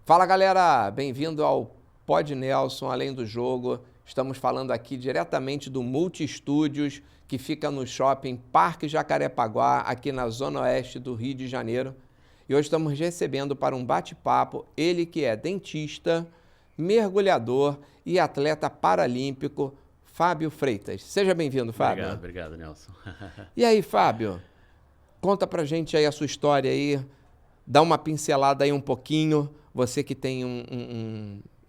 Fala galera, bem-vindo ao Pod Nelson, Além do Jogo. Estamos falando aqui diretamente do Multi Estúdios, que fica no shopping Parque Jacarepaguá, aqui na zona oeste do Rio de Janeiro. E hoje estamos recebendo para um bate-papo ele que é dentista, mergulhador e atleta paralímpico, Fábio Freitas. Seja bem-vindo, Fábio. Obrigado, Nelson. E aí, Fábio, conta pra gente aí a sua história aí, dá uma pincelada aí um pouquinho, você que tem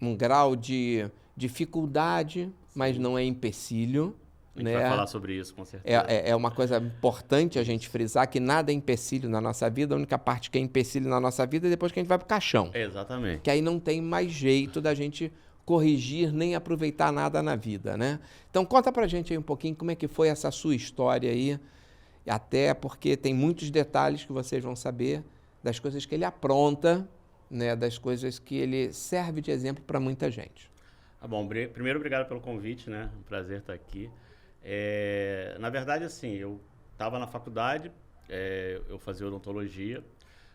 um grau de dificuldade, mas não é empecilho. A gente vai falar sobre isso, com certeza. É uma coisa importante a gente frisar que nada é empecilho na nossa vida, a única parte que é empecilho na nossa vida é depois que a gente vai pro caixão. Exatamente. Que aí não tem mais jeito da gente corrigir nem aproveitar nada na vida, né? Então conta pra gente aí um pouquinho como é que foi essa sua história aí, até porque tem muitos detalhes que vocês vão saber das coisas que ele apronta, né? Das coisas que ele serve de exemplo para muita gente. Tá bom, primeiro obrigado pelo convite, né? Um prazer estar aqui. Na verdade, assim, eu estava na faculdade, eu fazia odontologia,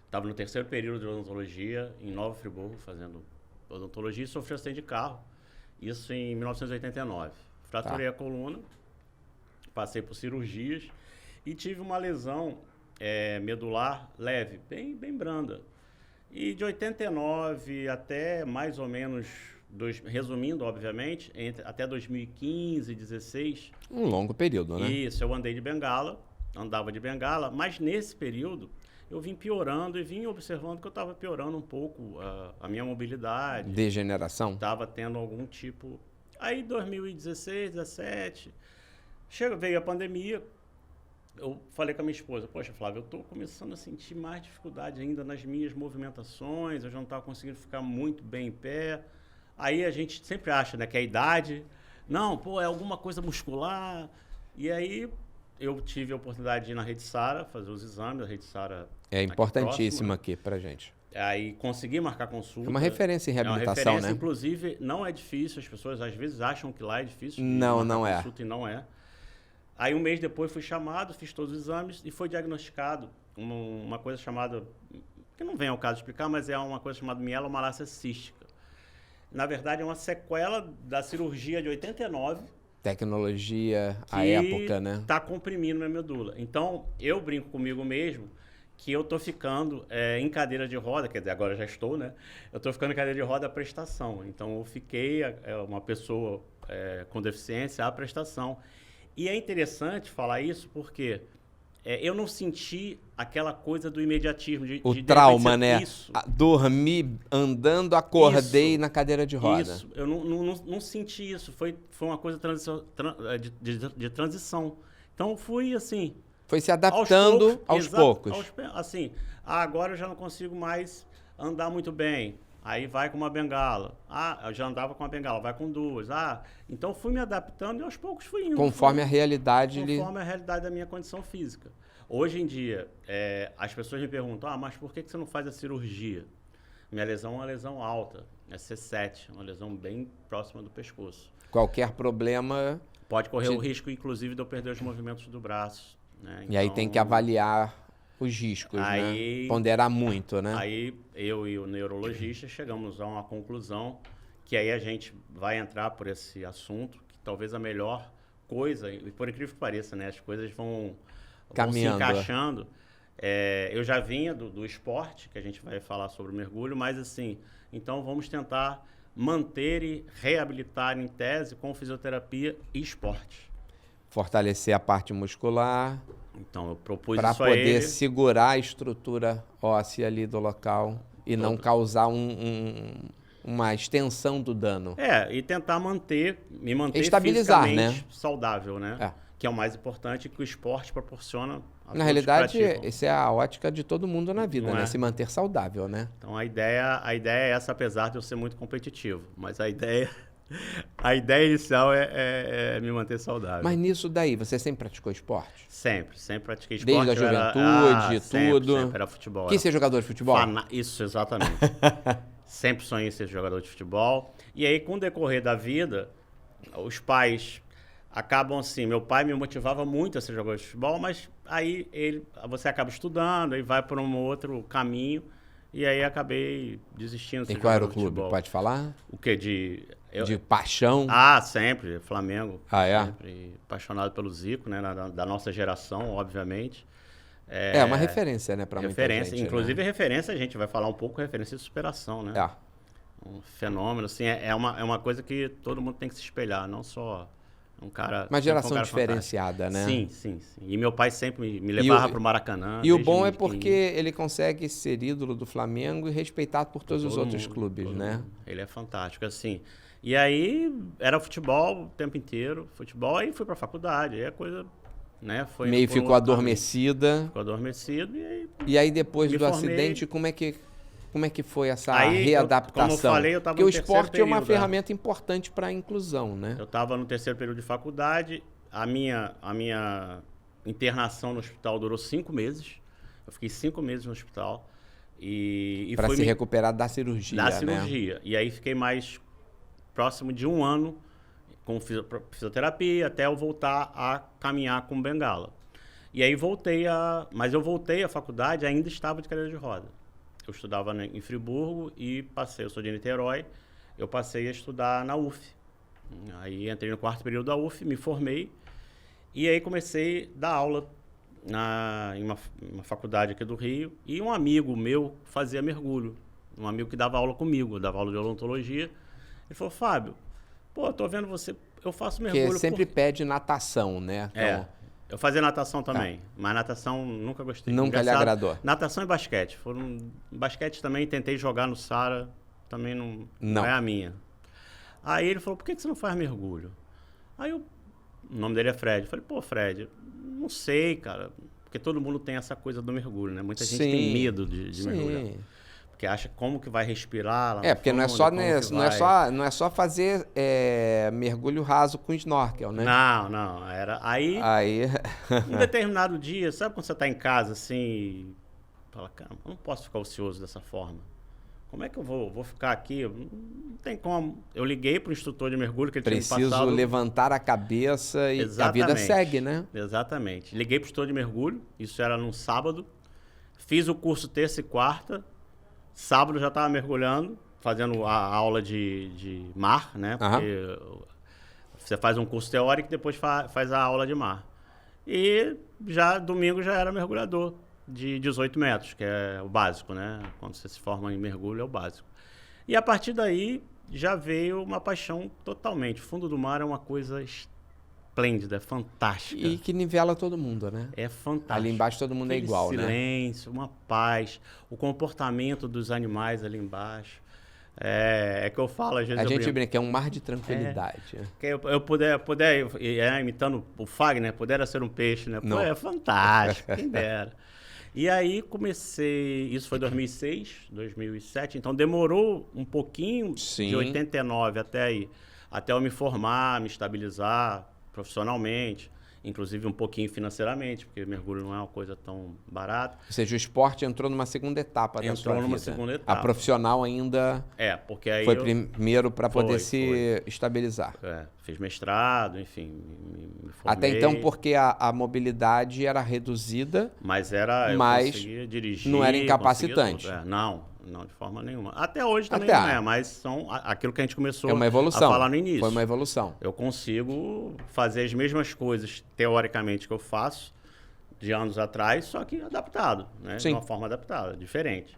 estava no terceiro período de odontologia em Nova Friburgo, fazendo odontologia e sofri acidente de carro. Isso em 1989. Fraturei a coluna, passei por cirurgias e tive uma lesão medular leve, bem branda. E de 89 até mais ou menos, resumindo, obviamente, até 2015, 16... Um longo período, né? Isso, eu andava de bengala, mas nesse período eu vim piorando e vim observando que eu estava piorando um pouco a minha mobilidade. Degeneração? Estava tendo algum tipo... Aí 2016, 17, veio a pandemia, eu falei com a minha esposa, poxa, Flávio, eu estou começando a sentir mais dificuldade ainda nas minhas movimentações, eu já não estava conseguindo ficar muito bem em pé. Aí a gente sempre acha, né, que é a idade, não, é alguma coisa muscular. E aí eu tive a oportunidade de ir na Rede Sara, fazer os exames, a Rede Sara é importantíssima aqui pra gente. Aí consegui marcar consulta. É uma referência em reabilitação, é uma referência, né? Inclusive, não é difícil, as pessoas às vezes acham que lá é difícil. Não é. Consulta, e não é. Aí um mês depois fui chamado, fiz todos os exames e foi diagnosticado uma coisa chamada, que não vem ao caso explicar, mas é uma coisa chamada mielomalácia cística. Na verdade, é uma sequela da cirurgia de 89. Tecnologia, a época, né? Está comprimindo minha medula. Então, eu brinco comigo mesmo que eu estou ficando em cadeira de roda, quer dizer, agora já estou, né? Eu estou ficando em cadeira de roda à prestação. Então, eu fiquei uma pessoa com deficiência à prestação. E é interessante falar isso porque eu não senti aquela coisa do imediatismo. O trauma, né? Isso. Dormi andando, acordei na cadeira de roda. Isso, eu não senti isso. Foi uma coisa de transição. Então, fui assim... Foi se adaptando aos poucos. Assim, agora eu já não consigo mais andar muito bem. Aí vai com uma bengala. Eu já andava com uma bengala, vai com duas. Então fui me adaptando e aos poucos fui indo. Conforme a realidade. Conforme a realidade da minha condição física. Hoje em dia, as pessoas me perguntam, mas por que você não faz a cirurgia? Minha lesão é uma lesão alta, é C7, uma lesão bem próxima do pescoço. Qualquer problema... Pode correr o risco, inclusive, de eu perder os movimentos do braço. Né? E aí tem que avaliar os riscos, né? Ponderar muito, né? Aí eu e o neurologista chegamos a uma conclusão que aí a gente vai entrar por esse assunto, que talvez a melhor coisa, e por incrível que pareça, né? As coisas vão se encaixando. Eu já vinha do esporte, que a gente vai falar sobre o mergulho, mas assim, então vamos tentar manter e reabilitar em tese com fisioterapia e esporte. Fortalecer a parte muscular. Então, eu propus para isso a ele. Para poder segurar a estrutura óssea ali do local e não causar uma extensão do dano. E tentar me manter estabilizar, fisicamente, né? Saudável, né? Que é o mais importante que o esporte proporciona. Na realidade, essa é a ótica de todo mundo na vida, né? Se manter saudável, né? Então, a ideia é essa, apesar de eu ser muito competitivo. Mas a ideia inicial é me manter saudável. Mas nisso daí, você sempre praticou esporte? Sempre pratiquei esporte. Desde a juventude, tudo? Sempre era futebol. Quis ser jogador de futebol? Isso, exatamente. Sempre sonhei em ser jogador de futebol. E aí, com o decorrer da vida, os pais acabam assim... Meu pai me motivava muito a ser jogador de futebol, mas aí você acaba estudando e vai por um outro caminho. E aí acabei desistindo. E qual era o clube? Futebol. Pode falar? O quê? De paixão? Sempre. Flamengo. Ah, é? Sempre apaixonado pelo Zico, né? Da nossa geração, obviamente. É uma referência, né? Pra muita gente, inclusive, referência, a gente vai falar um pouco, referência de superação, né? Um fenômeno, assim, é uma coisa que todo mundo tem que se espelhar, não só um cara... Uma geração diferenciada, fantástico. né? Sim. E meu pai sempre me levava pro Maracanã. E o bom é porque ele consegue ser ídolo do Flamengo e respeitado por todos os outros clubes, né? Ele é fantástico, assim. E aí, era futebol o tempo inteiro, futebol, e fui pra faculdade, aí a coisa... Né, meio ficou adormecida. Ficou adormecido e aí depois do formei. Acidente, como é que foi essa readaptação? Como eu falei, eu estava Porque o esporte é uma ferramenta importante para a inclusão, né? Eu estava no terceiro período de faculdade, a minha internação no hospital durou 5 meses. Eu fiquei 5 meses no hospital. Para se recuperar da cirurgia, Da cirurgia. E aí fiquei mais próximo de 1 ano com fisioterapia, até eu voltar a caminhar com bengala. E aí mas eu voltei à faculdade, ainda estava de cadeira de roda. Eu estudava em Friburgo e eu sou de Niterói, eu passei a estudar na UF. Aí entrei no 4º período da UF, me formei, e aí comecei a dar aula em uma faculdade aqui do Rio, e um amigo meu fazia mergulho, um amigo que dava aula comigo, dava aula de odontologia. Ele falou: Fábio, pô, tô vendo você, eu faço mergulho... Porque sempre pede natação, né? Então... eu fazia natação também, mas natação nunca gostei. Nunca lhe agradou? Natação e basquete. Basquete também, tentei jogar no Sara, também não é a minha. Aí ele falou: por que você não faz mergulho? Aí o nome dele é Fred. Eu falei: pô, Fred, não sei, cara, porque todo mundo tem essa coisa do mergulho, né? Muita gente tem medo de mergulhar. Porque acha como que vai respirar lá no porque fundo, não é só fazer mergulho raso com snorkel, né? Não. Aí um determinado dia, sabe quando você está em casa assim e fala: cara, eu não posso ficar ocioso dessa forma. Como é que eu vou ficar aqui? Não tem como. Eu liguei para o instrutor de mergulho que ele tinha me passado. Preciso levantar a cabeça e a vida segue, né? Exatamente. Liguei para o instrutor de mergulho, isso era num sábado. Fiz o curso terça e quarta. Sábado já estava mergulhando, fazendo a aula de mar, né? Porque você faz um curso teórico e depois faz a aula de mar. E domingo já era mergulhador de 18 metros, que é o básico, né? Quando você se forma em mergulho é o básico. E a partir daí já veio uma paixão totalmente. O fundo do mar é uma coisa esplêndida, é fantástica. E que nivela todo mundo, né? É fantástico. Ali embaixo todo mundo é igual, silêncio, né? Silêncio, uma paz, o comportamento dos animais ali embaixo. É que eu falo, às vezes... A gente brinca, é um mar de tranquilidade. Que eu puder imitando o Fagner, pudera ser um peixe, né? Pô, é fantástico, quem dera. E aí comecei, isso foi 2006, 2007, então demorou um pouquinho, de 89 até aí, até eu me formar, me estabilizar profissionalmente, inclusive um pouquinho financeiramente, porque mergulho não é uma coisa tão barata. Ou seja, o esporte entrou numa segunda etapa da sua vida. Entrou numa segunda etapa. A profissional ainda porque aí foi primeiro para poder se estabilizar. Fiz mestrado, enfim, me formei. Até então, porque a mobilidade era reduzida, mas eu conseguia dirigir. Não era incapacitante. Não, de forma nenhuma. Até hoje também não é, mas são aquilo que a gente começou a falar no início. Foi uma evolução. Eu consigo fazer as mesmas coisas, teoricamente, que eu faço de anos atrás, só que adaptado, né? De uma forma adaptada, diferente.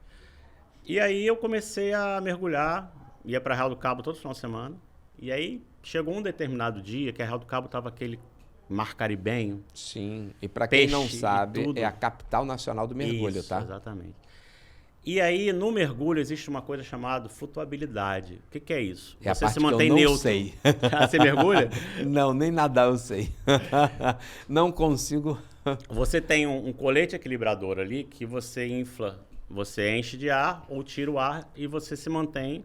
E aí eu comecei a mergulhar, ia para Real do Cabo todo final de semana, e aí chegou um determinado dia que a Real do Cabo estava aquele mar caribenho. Sim, e para quem não sabe, é a capital nacional do mergulho, Isso, tá? Exatamente. E aí, no mergulho, existe uma coisa chamada flutuabilidade. O que é isso? É você se mantém neutro. Eu não sei. Você mergulha? Não, nem nadar eu sei. Não consigo. Você tem um colete equilibrador ali que você infla, você enche de ar ou tira o ar e você se mantém.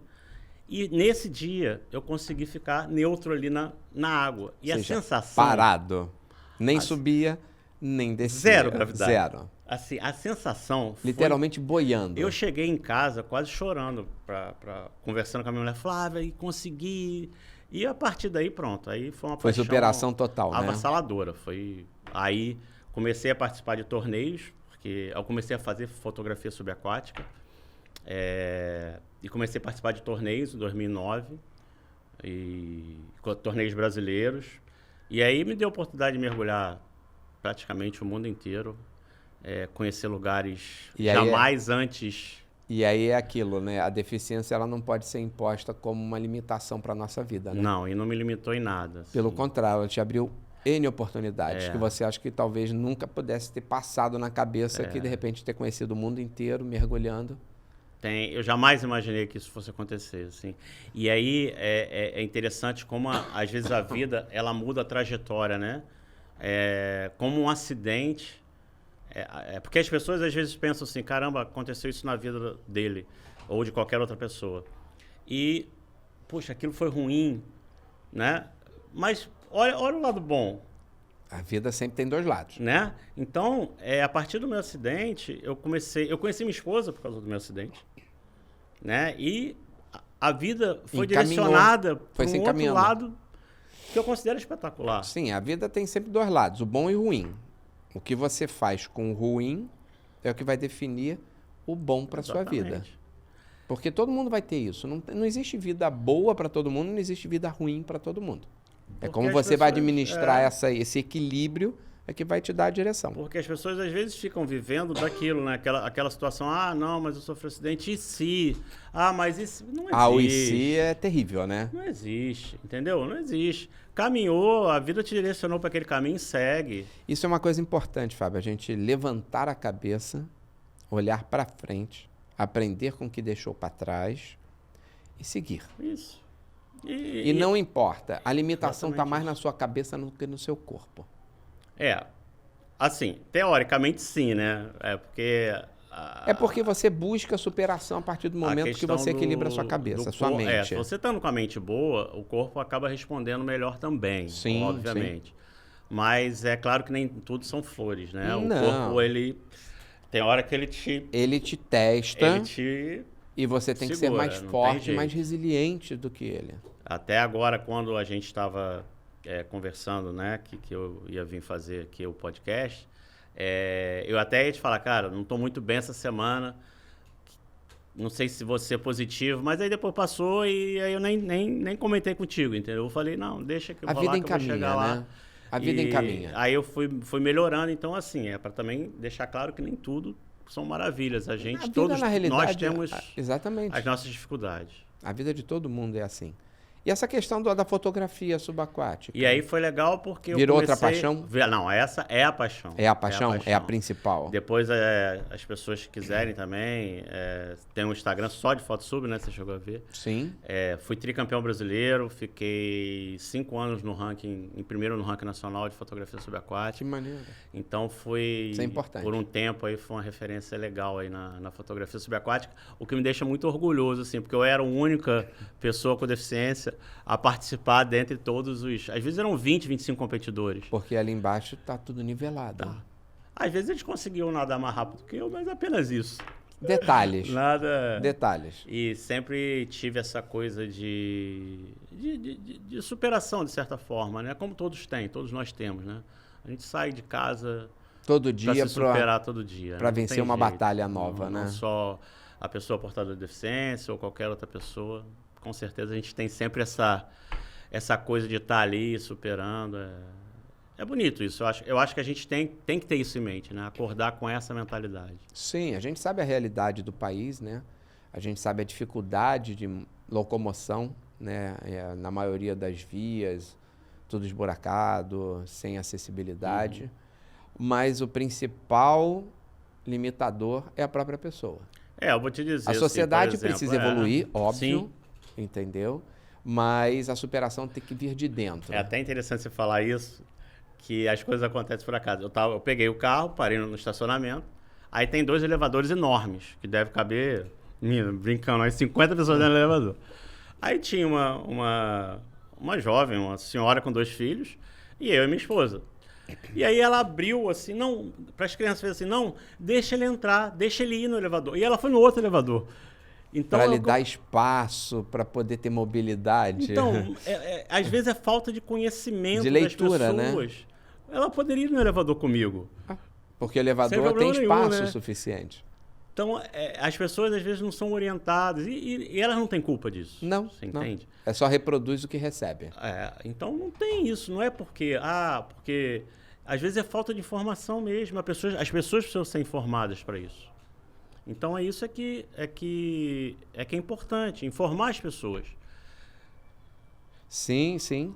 E nesse dia, eu consegui ficar neutro ali na água. E a sensação... Parado. Nem subia, nem descia. Zero gravidade. Zero. Assim, a sensação foi... Literalmente boiando. Eu cheguei em casa quase chorando, conversando com a minha mulher. Flávia, e consegui. E a partir daí, pronto. Aí foi uma paixão... Foi superação total, né? Avassaladora. Aí comecei a participar de torneios, porque eu comecei a fazer fotografia subaquática. E comecei a participar de torneios em 2009, torneios brasileiros. E aí me deu a oportunidade de mergulhar praticamente o mundo inteiro, conhecer lugares jamais antes. E aí é aquilo, né? A deficiência ela não pode ser imposta como uma limitação para a nossa vida, né? Não, e não me limitou em nada. Assim. Pelo contrário, ela te abriu N oportunidades que você acha que talvez nunca pudesse ter passado na cabeça que de repente ter conhecido o mundo inteiro mergulhando. Eu jamais imaginei que isso fosse acontecer, assim. E aí é interessante como às vezes a vida ela muda a trajetória, né? Como um acidente. Porque as pessoas às vezes pensam assim, caramba, aconteceu isso na vida dele ou de qualquer outra pessoa. E, puxa, aquilo foi ruim, né? Mas olha o lado bom. A vida sempre tem dois lados. Né? Então, a partir do meu acidente, eu conheci minha esposa por causa do meu acidente. Né? E a vida foi direcionada para um outro lado que eu considero espetacular. Sim, a vida tem sempre dois lados, o bom e o ruim. O que você faz com o ruim é o que vai definir o bom para sua vida. Porque todo mundo vai ter isso. Não existe vida boa para todo mundo, não existe vida ruim para todo mundo. É como você vai administrar esse equilíbrio é que vai te dar a direção. Porque as pessoas às vezes ficam vivendo daquilo, né? Aquela situação, não, mas eu sofri um acidente, e se? Mas isso não existe. O e se é terrível, né? Não existe, entendeu? Não existe. Caminhou, a vida te direcionou para aquele caminho e segue. Isso é uma coisa importante, Fábio, a gente levantar a cabeça, olhar para frente, aprender com o que deixou para trás e seguir. Isso. E não importa, a limitação está mais na sua cabeça do que no seu corpo. Assim, teoricamente sim, né? Porque você busca superação a partir do momento que você equilibra a sua cabeça, a sua mente. Se você estando com a mente boa, o corpo acaba respondendo melhor também, sim, obviamente. Sim. Mas é claro que nem tudo são flores, né? Não. O corpo, tem hora que ele te testa. E você tem que ser mais forte, mais resiliente do que ele. Até agora, quando a gente estava conversando, né, que eu ia vir fazer aqui o podcast, eu até ia te falar, cara, não estou muito bem essa semana, não sei se vou ser positivo, mas aí depois passou e aí eu nem comentei contigo, entendeu? Eu falei, não, deixa que eu vou lá, que eu vou chegar lá. A vida encaminha. Aí eu fui melhorando, então assim, para também deixar claro que nem tudo são maravilhas. Nós temos exatamente as nossas dificuldades. A vida de todo mundo é assim. E essa questão da fotografia subaquática? E aí foi legal porque Virou outra paixão? Não, essa é a paixão. É a paixão? É a principal. Depois, as pessoas que quiserem também, tem um Instagram só de foto sub, né? Você chegou a ver. Sim. Fui tricampeão brasileiro, fiquei 5 anos em primeiro no ranking nacional de fotografia subaquática. Que maneiro. Então foi... Isso é importante. Por um tempo aí foi uma referência legal aí na fotografia subaquática, o que me deixa muito orgulhoso, assim, porque eu era a única pessoa com deficiência a participar dentre todos os... Às vezes eram 20, 25 competidores. Porque ali embaixo tá tudo nivelado. Tá. Às vezes eles conseguiam nadar mais rápido que eu, mas apenas isso. Detalhes. Nada... Detalhes. E sempre tive essa coisa de superação, de certa forma, né? Como todos nós temos, né? A gente sai de casa... Todo dia para se superar todo dia. Para vencer uma batalha nova, né? Não só a pessoa portadora de deficiência ou qualquer outra pessoa... Com certeza a gente tem sempre essa coisa de estar ali superando. É bonito isso. Eu acho que a gente tem que ter isso em mente, né? Acordar com essa mentalidade. Sim, a gente sabe a realidade do país, né? A gente sabe a dificuldade de locomoção, né? Na maioria das vias, tudo esburacado, sem acessibilidade. Mas o principal limitador é a própria pessoa. Eu vou te dizer. A sociedade assim, por exemplo, precisa evoluir, óbvio. Sim. Entendeu? Mas a superação tem que vir de dentro. É até interessante você falar isso, que as coisas acontecem por acaso. Eu peguei o carro, parei no estacionamento, aí tem 2 elevadores enormes, que deve caber, brincando, aí 50 pessoas dentro do elevador. Aí tinha uma jovem, uma senhora com 2 filhos, e eu e minha esposa. E aí ela abriu assim, para as crianças, fez assim, não, deixa ele entrar, deixa ele ir no elevador. E ela foi no outro elevador. Então, para lhe dar espaço, para poder ter mobilidade. Então, às vezes é falta de conhecimento de leitura, das pessoas. Né? Ela poderia ir no elevador comigo. Porque o elevador tem espaço, nenhum, né? suficiente. Então, as pessoas às vezes não são orientadas e elas não têm culpa disso. Não, você não. entende? É só reproduz o que recebe. Então não tem isso, não é porque às vezes é falta de informação mesmo. As pessoas precisam ser informadas para isso. Então é isso que é importante, informar as pessoas. Sim, sim.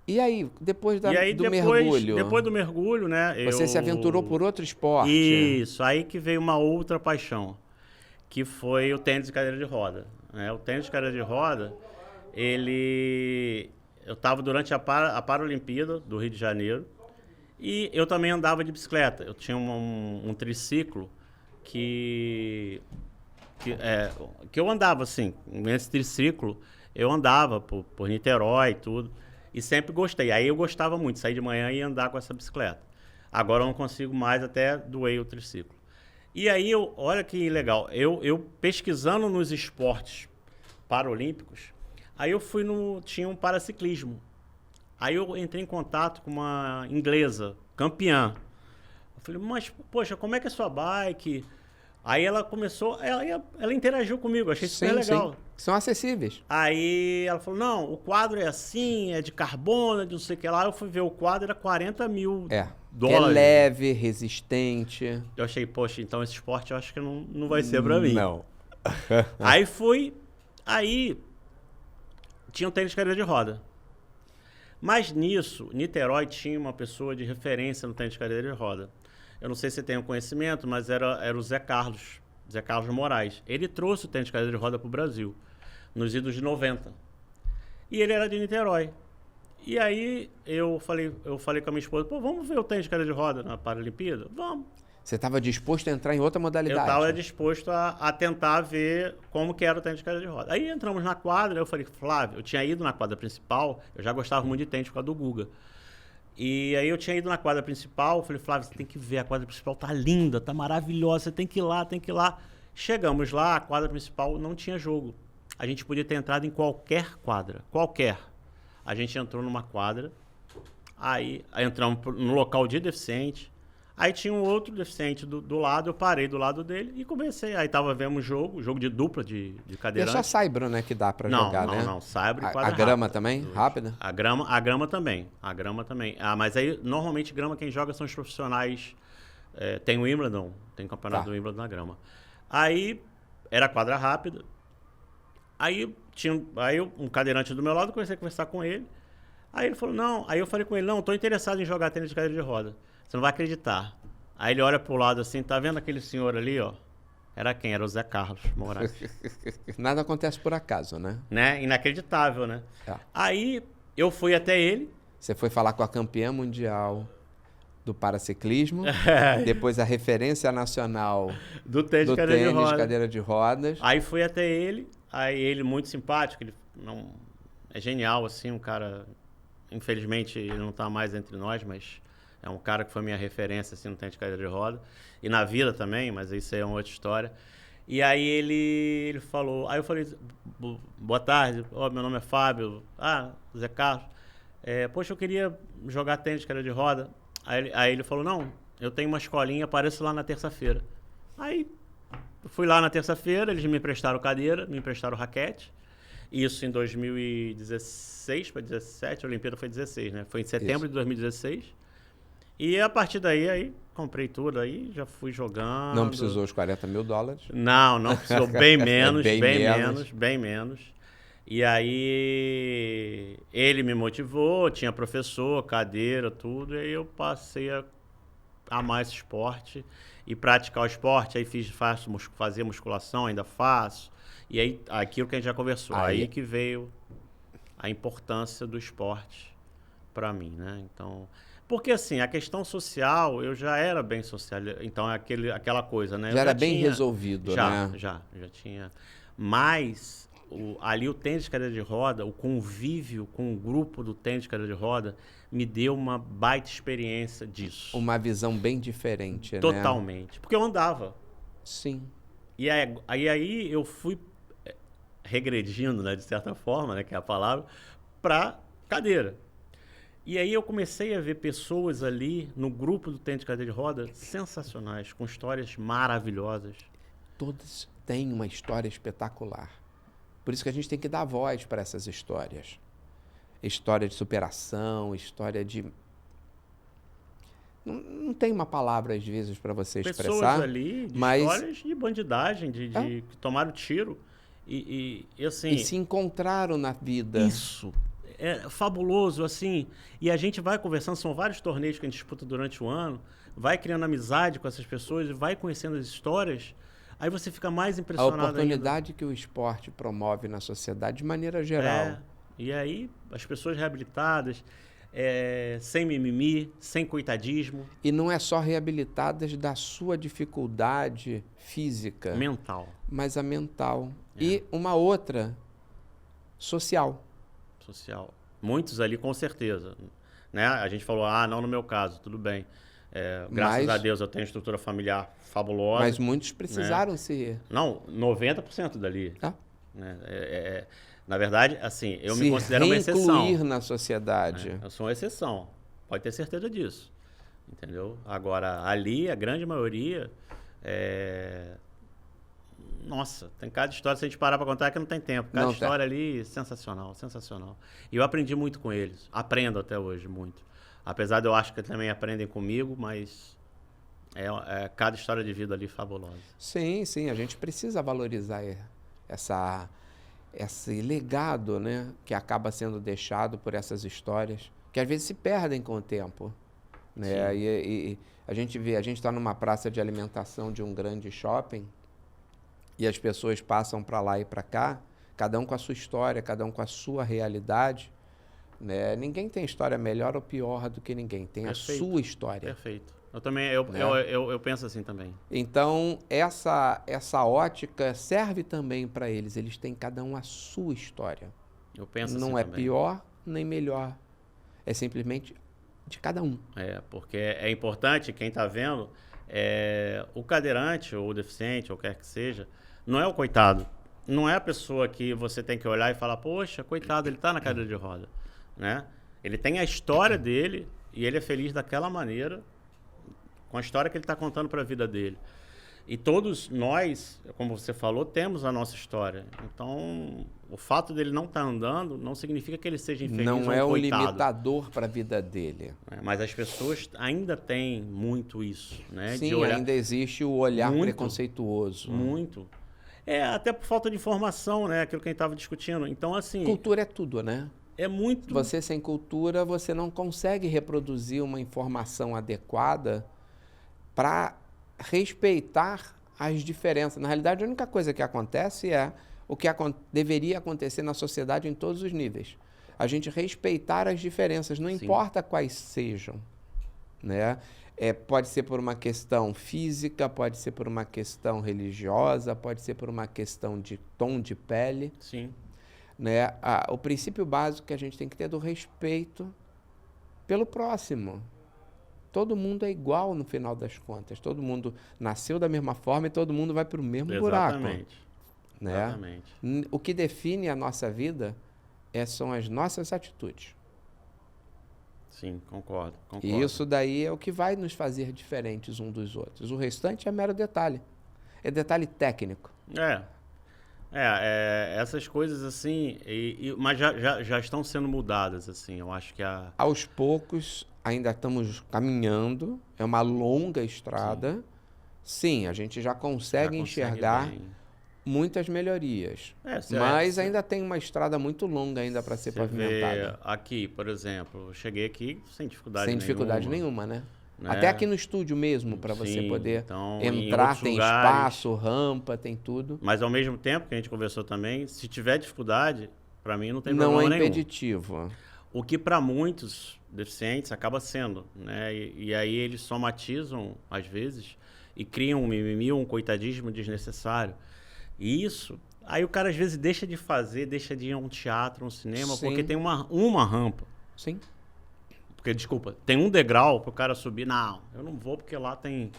E aí, depois do mergulho? Depois do mergulho, né? Você se aventurou por outro esporte. Isso, aí que veio uma outra paixão, que foi o tênis de cadeira de roda. Né? O tênis de cadeira de roda, eu estava durante a Paralimpíada do Rio de Janeiro e eu também andava de bicicleta. Eu tinha um triciclo que eu andava assim, nesse triciclo eu andava por Niterói e tudo. E sempre gostei. Aí eu gostava muito de sair de manhã e andar com essa bicicleta. Agora eu não consigo mais, até doei o triciclo. E aí, olha que legal, eu pesquisando nos esportes paralímpicos, aí eu tinha um paraciclismo. Aí eu entrei em contato com uma inglesa, campeã. Eu falei, mas, poxa, como é que é sua bike? Aí ela começou, ela interagiu comigo, achei super legal. Sim. São acessíveis. Aí ela falou, não, o quadro é assim, é de carbono, de não sei o que lá. Eu fui ver o quadro, era 40 mil dólares. É leve, resistente. Eu achei, poxa, então esse esporte eu acho que não vai ser pra mim. Não. Aí tinha um tênis de cadeira de roda. Mas nisso, Niterói tinha uma pessoa de referência no tênis de cadeira de roda. Eu não sei se você tem o conhecimento, mas era o Zé Carlos Moraes. Ele trouxe o tênis de cadeira de roda pro Brasil, nos idos de 90. E ele era de Niterói. E aí eu falei com a minha esposa, pô, vamos ver o tênis de cadeira de roda na Paralimpíada? Vamos. Você estava disposto a entrar em outra modalidade? Eu estava disposto a tentar ver como que era o tênis de cadeira de roda. Aí entramos na quadra, eu falei, Flávio, eu tinha ido na quadra principal, eu já gostava muito de tênis por causa do Guga. E aí eu tinha ido na quadra principal, eu falei, Flávio, você tem que ver, a quadra principal tá linda, tá maravilhosa, você tem que ir lá, tem que ir lá. Chegamos lá, a quadra principal não tinha jogo. A gente podia ter entrado em qualquer quadra, qualquer. A gente entrou numa quadra, aí entramos no local de deficiente, aí tinha um outro deficiente do lado, eu parei do lado dele e comecei. Aí vendo jogo de dupla de cadeirante. E é só saibro, né, que dá pra jogar, né? Não, saibro e quadra A grama rápida. também? Rápida? A grama também. Mas aí, normalmente, grama quem joga são os profissionais. Tem o Wimbledon, tem o campeonato do Wimbledon na grama. Aí, era quadra rápida. Aí, um cadeirante do meu lado, comecei a conversar com ele. Aí ele falou, não. Aí eu falei com ele, não, tô interessado em jogar tênis de cadeira de roda. Você não vai acreditar. Aí ele olha pro lado assim, tá vendo aquele senhor ali, ó? Era quem? Era o Zé Carlos Moraes. Nada acontece por acaso, né? Inacreditável, né? Aí eu fui até ele. Você foi falar com a campeã mundial do paraciclismo, depois a referência nacional do tênis de cadeira de rodas. Aí fui até ele, aí ele muito simpático, ele é genial, assim, um cara, infelizmente ele não tá mais entre nós, mas é um cara que foi minha referência, assim, no tênis de cadeira de roda, e na vida também, mas isso aí é uma outra história. E aí ele falou, aí eu falei, boa tarde, meu nome é Fábio, Zé Carlos, poxa, eu queria jogar tênis de cadeira de roda. Aí ele falou, não, eu tenho uma escolinha, apareço lá na terça-feira. Aí eu fui lá na terça-feira, eles me emprestaram cadeira, me emprestaram raquete. Isso em 2016 para 2017, a Olimpíada foi 16, né? Foi em setembro de 2016. E a partir daí, comprei tudo aí, já fui jogando. Não precisou os 40 mil dólares? Não precisou, bem menos, bem bem menos. E aí ele me motivou, tinha professor, cadeira, tudo, e aí eu passei a amar esse esporte e praticar o esporte. Aí fazia musculação, ainda faço. E aí, aquilo que a gente já conversou, aí que veio a importância do esporte para mim, né? Então, porque assim, a questão social, eu já era bem social, então aquela coisa, né? Já era bem resolvido, né? Já tinha. Mas ali o tênis de cadeira de roda, o convívio com o grupo do tênis de cadeira de roda, me deu uma baita experiência disso. Uma visão bem diferente, Totalmente. Né? Porque eu andava. Sim. E aí eu fui regredindo, né, de certa forma, né, que é a palavra, para cadeira. E aí eu comecei a ver pessoas ali no grupo do tênis de cadeira de roda sensacionais, com histórias maravilhosas. todas têm uma história espetacular. Por isso que a gente tem que dar voz para essas histórias. História de superação, história de... Não tem uma palavra, às vezes, para você expressar. Pessoas ali, de mas... histórias de bandidagem, que tomaram tiro e assim... E se encontraram na vida. Isso. É fabuloso, assim. E a gente vai conversando, são vários torneios que a gente disputa durante o ano, vai criando amizade com essas pessoas, vai conhecendo as histórias, aí você fica mais impressionado A oportunidade ainda. que o esporte promove na sociedade de maneira geral. E aí, as pessoas reabilitadas, sem mimimi, sem coitadismo. E não é só reabilitadas da sua dificuldade física. Mental. Mas a mental. E uma outra, social. Social. Muitos ali, com certeza. Né? A gente falou, não no meu caso, tudo bem. Graças a Deus eu tenho estrutura familiar fabulosa. Mas muitos precisaram se... Não, 90% dali. Né? Na verdade, assim, eu se me considero uma exceção. Incluir na sociedade. Né? Eu sou uma exceção. Pode ter certeza disso. Entendeu? Agora, ali, a grande maioria... Nossa, tem cada história, se a gente parar para contar, que não tem tempo. Cada história ali, sensacional, sensacional. E eu aprendi muito com eles. Aprendo até hoje muito. Apesar de eu acho que também aprendem comigo, mas cada história de vida ali fabulosa. Sim, sim. A gente precisa valorizar esse legado, né, que acaba sendo deixado por essas histórias, que às vezes se perdem com o tempo. Né? E a gente está numa praça de alimentação de um grande shopping, e as pessoas passam para lá e para cá, cada um com a sua história, cada um com a sua realidade. Né? Ninguém tem história melhor ou pior do que ninguém. Tem Perfeito. A sua história. Perfeito. Eu também, eu penso assim também. Então, essa ótica serve também para eles. Eles têm cada um a sua história. Eu penso assim Não é também. pior nem melhor. É simplesmente de cada um. Porque é importante, quem está vendo, o cadeirante ou o deficiente, ou quer que seja, não é o coitado. Não é a pessoa que você tem que olhar e falar, poxa, coitado, ele está na cadeira de roda. Né? Ele tem a história dele e ele é feliz daquela maneira, com a história que ele está contando para a vida dele. E todos nós, como você falou, temos a nossa história. Então, o fato dele não estar andando não significa que ele seja infeliz ou não é um coitado. Limitador para a vida dele. Mas as pessoas ainda têm muito isso. Né? Sim, de olhar... ainda existe o olhar muito, preconceituoso. Muito. Até por falta de informação, né? Aquilo que a gente estava discutindo. Então, assim... Cultura é tudo, né? É muito... Você sem cultura, você não consegue reproduzir uma informação adequada para respeitar as diferenças. Na realidade, a única coisa que acontece é o que deveria acontecer na sociedade em todos os níveis. A gente respeitar as diferenças, não importa quais sejam. Né? Pode ser por uma questão física, pode ser por uma questão religiosa, pode ser por uma questão de tom de pele. Sim. Né? O princípio básico que a gente tem que ter é do respeito pelo próximo. Todo mundo é igual no final das contas. Todo mundo nasceu da mesma forma e todo mundo vai para o mesmo buraco. Né? Exatamente. O que define a nossa vida são as nossas atitudes. Sim, concordo. E isso daí é o que vai nos fazer diferentes uns dos outros. O restante é mero detalhe. É detalhe técnico. Essas coisas assim, mas já estão sendo mudadas, assim. Eu acho que aos poucos, ainda estamos caminhando. É uma longa estrada. Sim, a gente já consegue enxergar muitas melhorias. Mas ainda tem uma estrada muito longa ainda para ser pavimentada. Aqui, por exemplo, eu cheguei aqui sem dificuldade nenhuma. Sem dificuldade nenhuma, né? Até aqui no estúdio mesmo, para você poder entrar, tem lugares, espaço, rampa, tem tudo. Mas ao mesmo tempo que a gente conversou também, se tiver dificuldade, para mim não tem problema nenhum. Não é impeditivo. O que para muitos deficientes acaba sendo, né? E aí eles somatizam, às vezes, e criam um mimimi, um coitadismo desnecessário. E isso, aí o cara às vezes deixa de ir a um teatro, um cinema, porque tem uma rampa. Sim. Porque, desculpa, tem um degrau para o cara subir. Não, eu não vou porque lá tem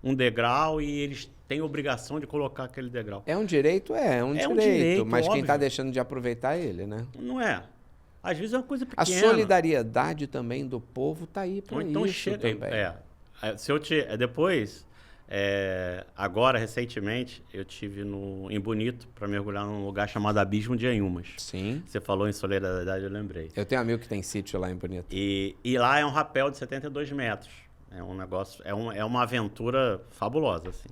um degrau e eles têm obrigação de colocar aquele degrau. É um direito? É um direito. Mas óbvio. Quem está deixando de aproveitar é ele, né? Não é. Às vezes é uma coisa pequena. A solidariedade também do povo está aí para então isso chega, também. Se eu depois, Agora, recentemente, eu tive em Bonito para mergulhar num lugar chamado Abismo de Anhumas. Sim. Você falou em solidariedade, eu lembrei. Eu tenho um amigo que tem sítio lá em Bonito. E lá é um rapel de 72 metros. É um negócio, é uma aventura fabulosa, assim.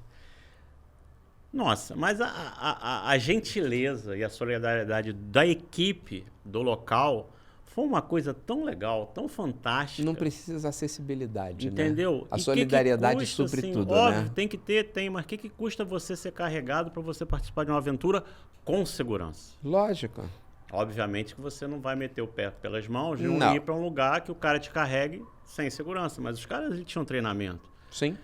Nossa, mas a gentileza e a solidariedade da equipe do local foi uma coisa tão legal, tão fantástica. Não precisa acessibilidade, entendeu? Né? A solidariedade custa, supre assim, tudo, óbvio, né? tem que ter, mas o que custa você ser carregado para você participar de uma aventura com segurança? Lógico. Obviamente que você não vai meter o pé pelas mãos e não ir para um lugar que o cara te carregue sem segurança, mas os caras eles tinham treinamento. Sim.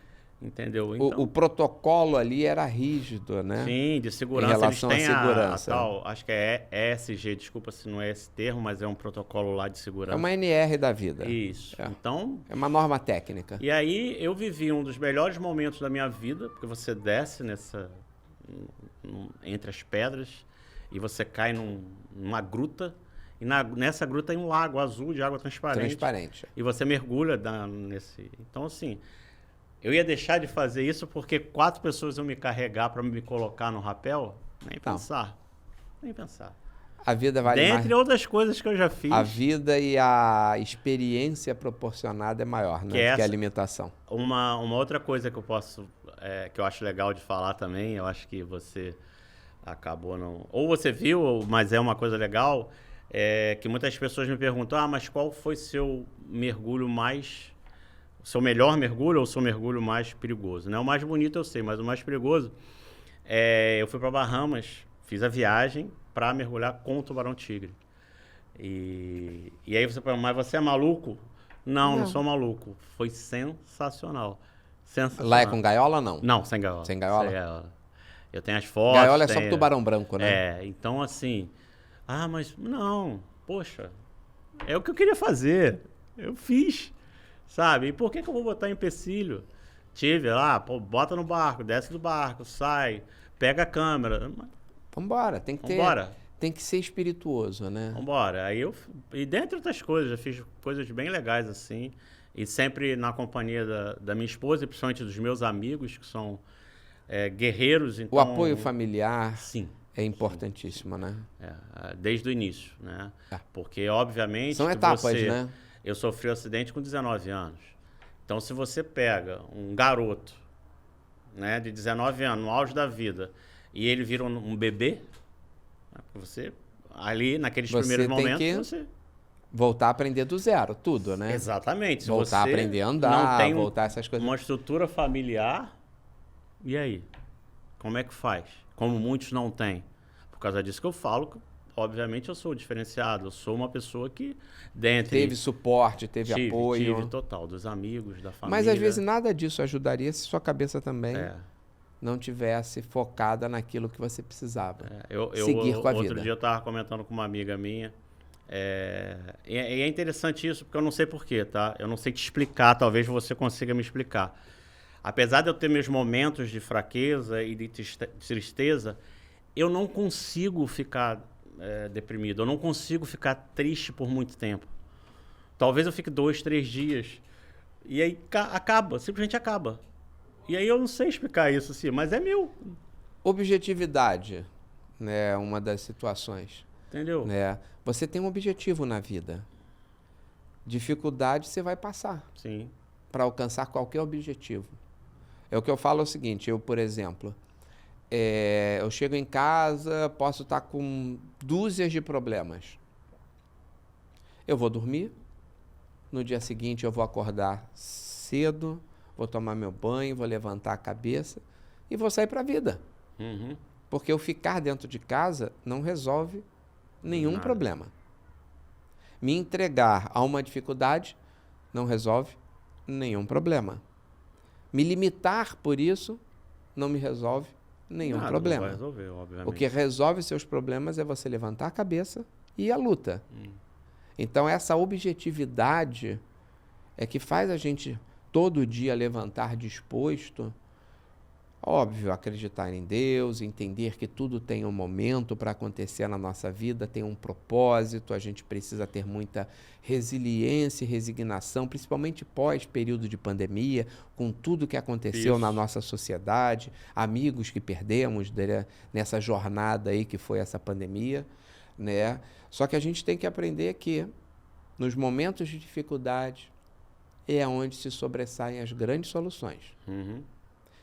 Entendeu? Então, o protocolo ali era rígido, né? Sim, de segurança. Em relação eles têm à segurança. Tal, acho que é ESG, desculpa se não é esse termo, mas é um protocolo lá de segurança. É uma NR da vida. Isso. Então, é uma norma técnica. E aí eu vivi um dos melhores momentos da minha vida, porque você desce entre as pedras e você cai numa gruta. E nessa gruta tem um lago azul de água transparente. E você mergulha nesse... Então, assim... Eu ia deixar de fazer isso porque 4 pessoas iam me carregar para me colocar no rapel? Nem pensar. Nem pensar. A vida vale mais. Dentre outras coisas que eu já fiz. A vida e a experiência proporcionada é maior, né? Do que a limitação. Uma outra coisa que eu posso... que eu acho legal de falar também, eu acho que você acabou não... Ou você viu, mas é uma coisa legal, que muitas pessoas me perguntam, mas qual foi seu mergulho mais... O seu melhor mergulho ou o seu mergulho mais perigoso? Né? O mais bonito eu sei, mas o mais perigoso eu fui para Bahamas, fiz a viagem para mergulhar com o tubarão-tigre. E aí você fala, mas você é maluco? Não sou maluco. Foi sensacional. Lá é com gaiola ou não? Não, sem gaiola. Sem gaiola? Eu tenho as fotos. Gaiola é só tubarão branco, né? Então assim... mas não, poxa, é o que eu queria fazer. Eu fiz. Sabe? E por que eu vou botar empecilho? Tive lá, bota no barco, desce do barco, sai, pega a câmera. Vambora, tem que ter. Vambora. Tem que ser espirituoso, né? Vambora. E dentre outras coisas, já fiz coisas bem legais assim. E sempre na companhia da minha esposa e principalmente dos meus amigos, que são guerreiros. Então, o apoio familiar. Sim. É importantíssimo, né? Desde o início, né? Porque, obviamente... São etapas, né? Eu sofri um acidente com 19 anos. Então, se você pega um garoto, né, de 19 anos, no auge da vida, e ele vira um bebê, você, ali, naqueles primeiros momentos, você... voltar a aprender do zero, tudo, né? Exatamente. Voltar a aprender a andar, voltar essas coisas. Uma estrutura familiar, e aí? Como é que faz? Como muitos não têm. Por causa disso que eu falo... Obviamente eu sou diferenciado, eu sou uma pessoa que teve suporte, teve apoio. Tive total, dos amigos, da família. Mas às vezes nada disso ajudaria se sua cabeça também não tivesse focada naquilo que você precisava. Seguir com a vida. Outro dia eu estava comentando com uma amiga minha, e é interessante isso, porque eu não sei porquê, tá? Eu não sei te explicar, talvez você consiga me explicar. Apesar de eu ter meus momentos de fraqueza e de tristeza, eu não consigo ficar... deprimido. Eu não consigo ficar triste por muito tempo. Talvez eu fique 2, 3 dias e aí acaba, simplesmente acaba. E aí eu não sei explicar isso assim, mas é meu. Objetividade, né, uma das situações. Entendeu? Né? Você tem um objetivo na vida. Dificuldade você vai passar. Sim. Para alcançar qualquer objetivo. É o que eu falo é o seguinte, eu, por exemplo... eu chego em casa, posso estar com dúzias de problemas. Eu vou dormir, no dia seguinte eu vou acordar cedo, vou tomar meu banho, vou levantar a cabeça e vou sair para a vida. Uhum. Porque eu ficar dentro de casa não resolve nenhum problema. Me entregar a uma dificuldade não resolve nenhum problema. Me limitar por isso não me resolve nenhum problema. Não vai resolver, obviamente. O que resolve seus problemas é você levantar a cabeça e ir à luta. Então, essa objetividade é que faz a gente todo dia levantar disposto Óbvio, acreditar em Deus, entender que tudo tem um momento para acontecer na nossa vida, tem um propósito, a gente precisa ter muita resiliência e resignação, principalmente pós-período de pandemia, com tudo que aconteceu na nossa sociedade, amigos que perdemos nessa jornada aí que foi essa pandemia, né? Só que a gente tem que aprender que nos momentos de dificuldade é onde se sobressaem as grandes soluções. Uhum.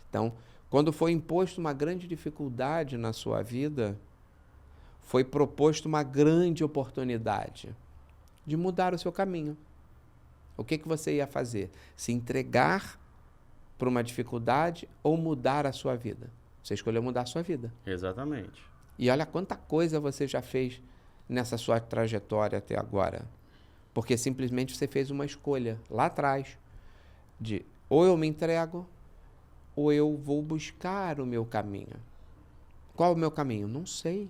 Então, quando foi imposto uma grande dificuldade na sua vida, foi proposto uma grande oportunidade de mudar o seu caminho. O que você ia fazer? Se entregar para uma dificuldade ou mudar a sua vida? Você escolheu mudar a sua vida. Exatamente. E olha quanta coisa você já fez nessa sua trajetória até agora. Porque simplesmente você fez uma escolha lá atrás de ou eu me entrego ou eu vou buscar o meu caminho. Qual é o meu caminho? Não sei.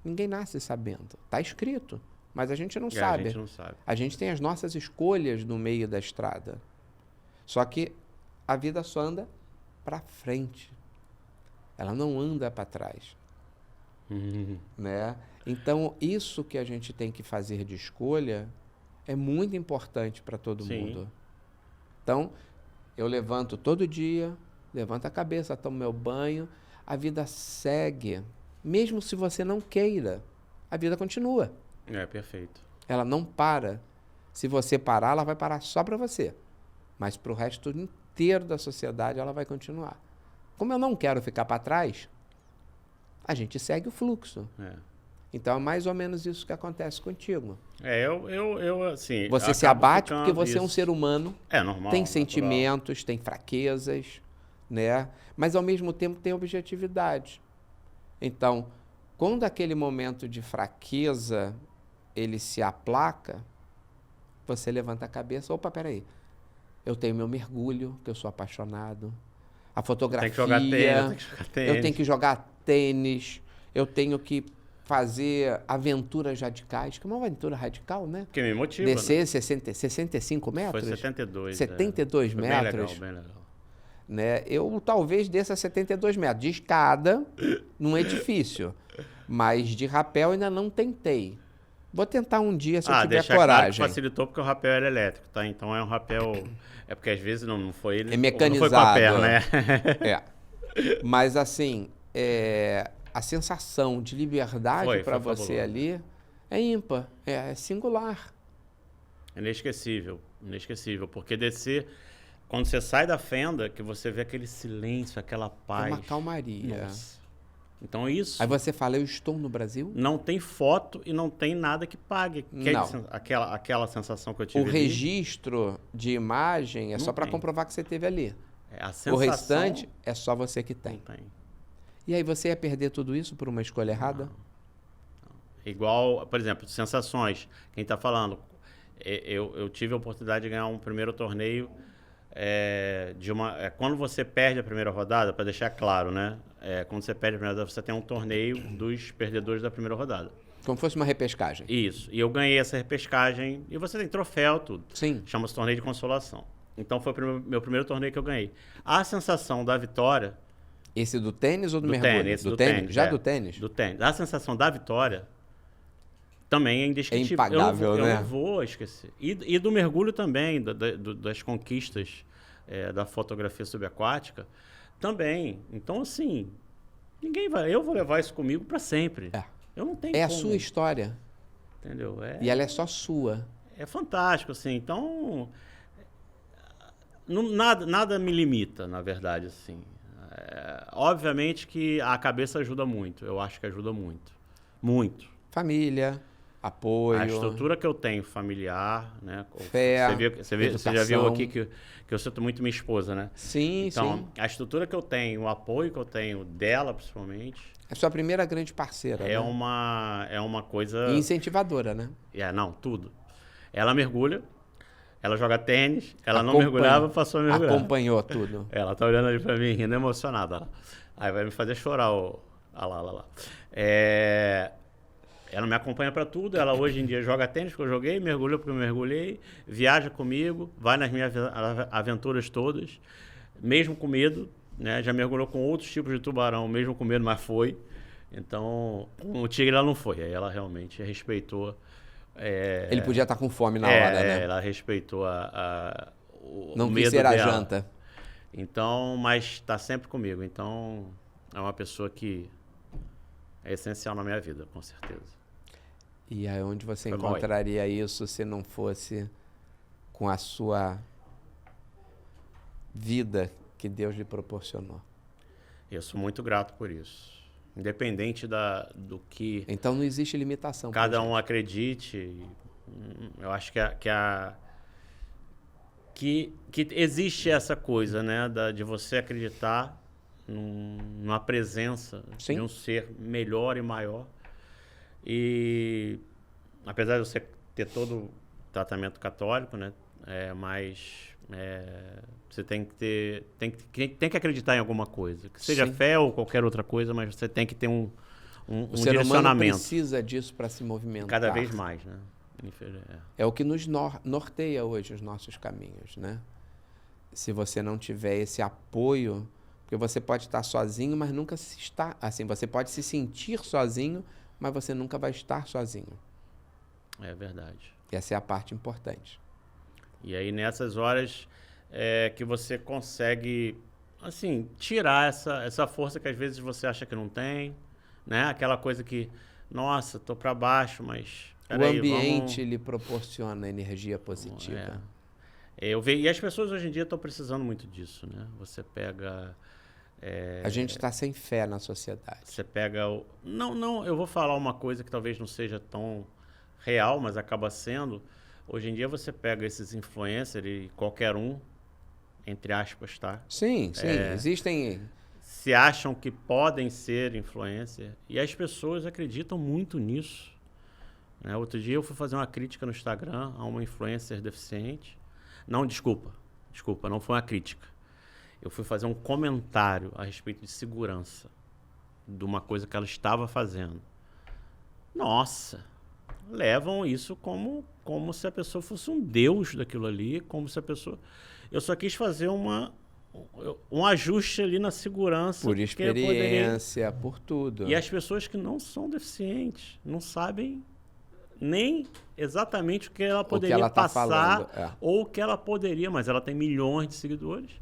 Ninguém nasce sabendo. Está escrito, mas a gente não sabe. A gente não sabe. A gente tem as nossas escolhas no meio da estrada. Só que a vida só anda para frente. Ela não anda para trás. Né? Então, isso que a gente tem que fazer de escolha é muito importante para todo mundo. Então, eu levanto todo dia, levanto a cabeça, tomo meu banho, a vida segue. Mesmo se você não queira, a vida continua. É, perfeito. Ela não para. Se você parar, ela vai parar só para você. Mas para o resto inteiro da sociedade, ela vai continuar. Como eu não quero ficar para trás, a gente segue o fluxo. Então, é mais ou menos isso que acontece contigo. Assim... Você se abate porque você é um ser humano. É normal. Tem natural. sentimentos, tem fraquezas, né? Mas, ao mesmo tempo, tem objetividade. Então, quando aquele momento de fraqueza, ele se aplaca, você levanta a cabeça. Opa, peraí. Eu tenho meu mergulho, que eu sou apaixonado. A fotografia. Tem que jogar tênis. Eu tenho que jogar tênis. Eu tenho que fazer aventuras radicais, que é uma aventura radical, né? Que me motiva, descer, né? 65 metros? Foi 72. 72 metros. Bem legal. Né? Eu talvez desça 72 metros. De escada, não é difícil. Mas de rapel ainda não tentei. Vou tentar um dia se eu tiver coragem. Claro que facilitou porque o rapel era elétrico, tá? Então é um rapel... É porque às vezes não foi ele... É mecanizado. Não foi com a perna, né? Mas assim... a sensação de liberdade para você fabuloso. Ali é ímpar, é singular. Inesquecível, porque descer, quando você sai da fenda, que você vê aquele silêncio, aquela paz. É uma calmaria. Nossa. Então isso... Aí você fala, eu estou no Brasil? Não tem foto e não tem nada que pague. Não. Aquela sensação que eu tive O registro de imagem é só para comprovar que você esteve ali. A sensação... O restante é só você que tem. Não tem. E aí você ia perder tudo isso por uma escolha errada? Não. Igual, por exemplo, sensações. Quem está falando, eu tive a oportunidade de ganhar um primeiro torneio quando você perde a primeira rodada, para deixar claro, né? Quando você perde a primeira rodada, você tem um torneio dos perdedores da primeira rodada. Como fosse uma repescagem. Isso. E eu ganhei essa repescagem. E você tem troféu, tudo. Sim. Chama-se torneio de consolação. Então foi o meu primeiro torneio que eu ganhei. A sensação da vitória... Esse do tênis ou do mergulho? Tênis, do tênis? Já do tênis? Do tênis. A sensação da vitória também é indescritível. É impagável, eu né? não vou esquecer. E do mergulho também, das conquistas da fotografia subaquática também. Então, assim, ninguém vai... Eu vou levar isso comigo para sempre. Eu não tenho como. a sua história. Entendeu? E ela é só sua. É fantástico, assim. Então, nada me limita, na verdade, assim. Obviamente que a cabeça ajuda muito. Eu acho que ajuda muito. Muito. Família, apoio. A estrutura que eu tenho familiar, né? Fé, você já viu aqui que eu sinto muito minha esposa, né? Sim, então, sim. A estrutura que eu tenho, o apoio que eu tenho dela, principalmente... É sua primeira grande parceira, né? É uma coisa... E incentivadora, né? Não, tudo. Ela mergulha. Ela joga tênis, ela não mergulhava, passou a mergulhar. Acompanhou tudo. Ela tá olhando ali pra mim, rindo emocionada. Aí vai me fazer chorar. Lá. Ela me acompanha pra tudo. Ela hoje em dia joga tênis, porque eu joguei, mergulha porque eu mergulhei, viaja comigo, vai nas minhas aventuras todas, mesmo com medo, né? Já mergulhou com outros tipos de tubarão, mesmo com medo, mas foi. Então, com o tigre ela não foi. Aí ela realmente respeitou. Ele podia estar com fome na hora, né? Ela respeitou não o quis medo ser a dela. janta. Então, mas está sempre comigo. Então, é uma pessoa que é essencial na minha vida, com certeza. E aí onde você Foi encontraria isso se não fosse com a sua vida que Deus lhe proporcionou? Eu sou muito grato por isso. Independente do que Então não existe limitação. cada um acredite, eu acho que existe essa coisa, né, de você acreditar numa presença Sim. de um ser melhor e maior. E apesar de você ter todo o tratamento católico, né, mas você tem que acreditar em alguma coisa, que seja Sim. fé ou qualquer outra coisa, mas você tem que ter um o ser humano precisa disso para se movimentar. Cada vez mais, né? É o que nos norteia hoje os nossos caminhos, né? Se você não tiver esse apoio, porque você pode estar sozinho, mas nunca se está assim. Você pode se sentir sozinho, mas você nunca vai estar sozinho. É verdade. Essa é a parte importante. E aí nessas horas que você consegue, assim, tirar essa força que às vezes você acha que não tem, né? Aquela coisa que, nossa, tô para baixo, mas o ambiente lhe proporciona energia positiva. E as pessoas hoje em dia estão precisando muito disso, né? Você pega... a gente está sem fé na sociedade. Você pega... Não, eu vou falar uma coisa que talvez não seja tão real, mas acaba sendo. Hoje em dia você pega esses influencers e qualquer um, entre aspas, tá? Sim, existem... Se acham que podem ser influencer e as pessoas acreditam muito nisso. Né? Outro dia eu fui fazer uma crítica no Instagram a uma influencer deficiente. Não, desculpa, não foi uma crítica. Eu fui fazer um comentário a respeito de segurança de uma coisa que ela estava fazendo. Nossa, levam isso como se a pessoa fosse um deus daquilo ali, como se a pessoa... Eu só quis fazer um ajuste ali na segurança. Por experiência, por tudo. E as pessoas que não são deficientes não sabem nem exatamente o que ela poderia passar ou o que ela poderia, mas ela tem milhões de seguidores.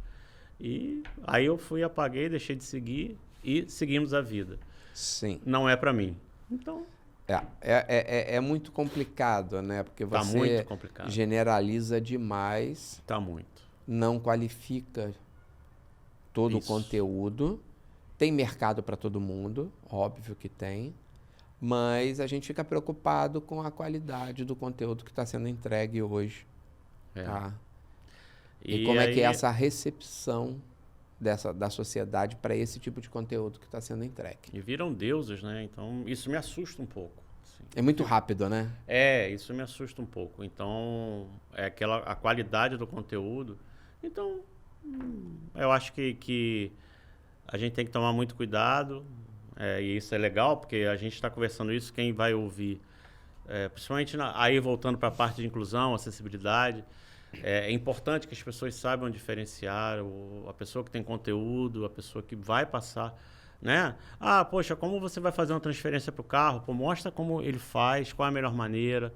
E aí eu fui, apaguei, deixei de seguir e seguimos a vida. Sim. Não é para mim. Então... É muito complicado, né? Porque você generaliza demais. Tá muito. Não qualifica todo o conteúdo. Tem mercado para todo mundo, óbvio que tem. Mas a gente fica preocupado com a qualidade do conteúdo que está sendo entregue hoje. Tá? E como é que é essa recepção da sociedade para esse tipo de conteúdo que está sendo entregue. E viram deuses, né? Então, isso me assusta um pouco. Assim. É muito rápido, né? Isso me assusta um pouco. Então, a qualidade do conteúdo. Então, eu acho que a gente tem que tomar muito cuidado. E isso é legal, porque a gente está conversando isso, quem vai ouvir, principalmente aí voltando para a parte de inclusão, acessibilidade, é importante que as pessoas saibam diferenciar a pessoa que tem conteúdo, a pessoa que vai passar, né? Ah, poxa, como você vai fazer uma transferência para o carro? Pô, mostra como ele faz, qual é a melhor maneira,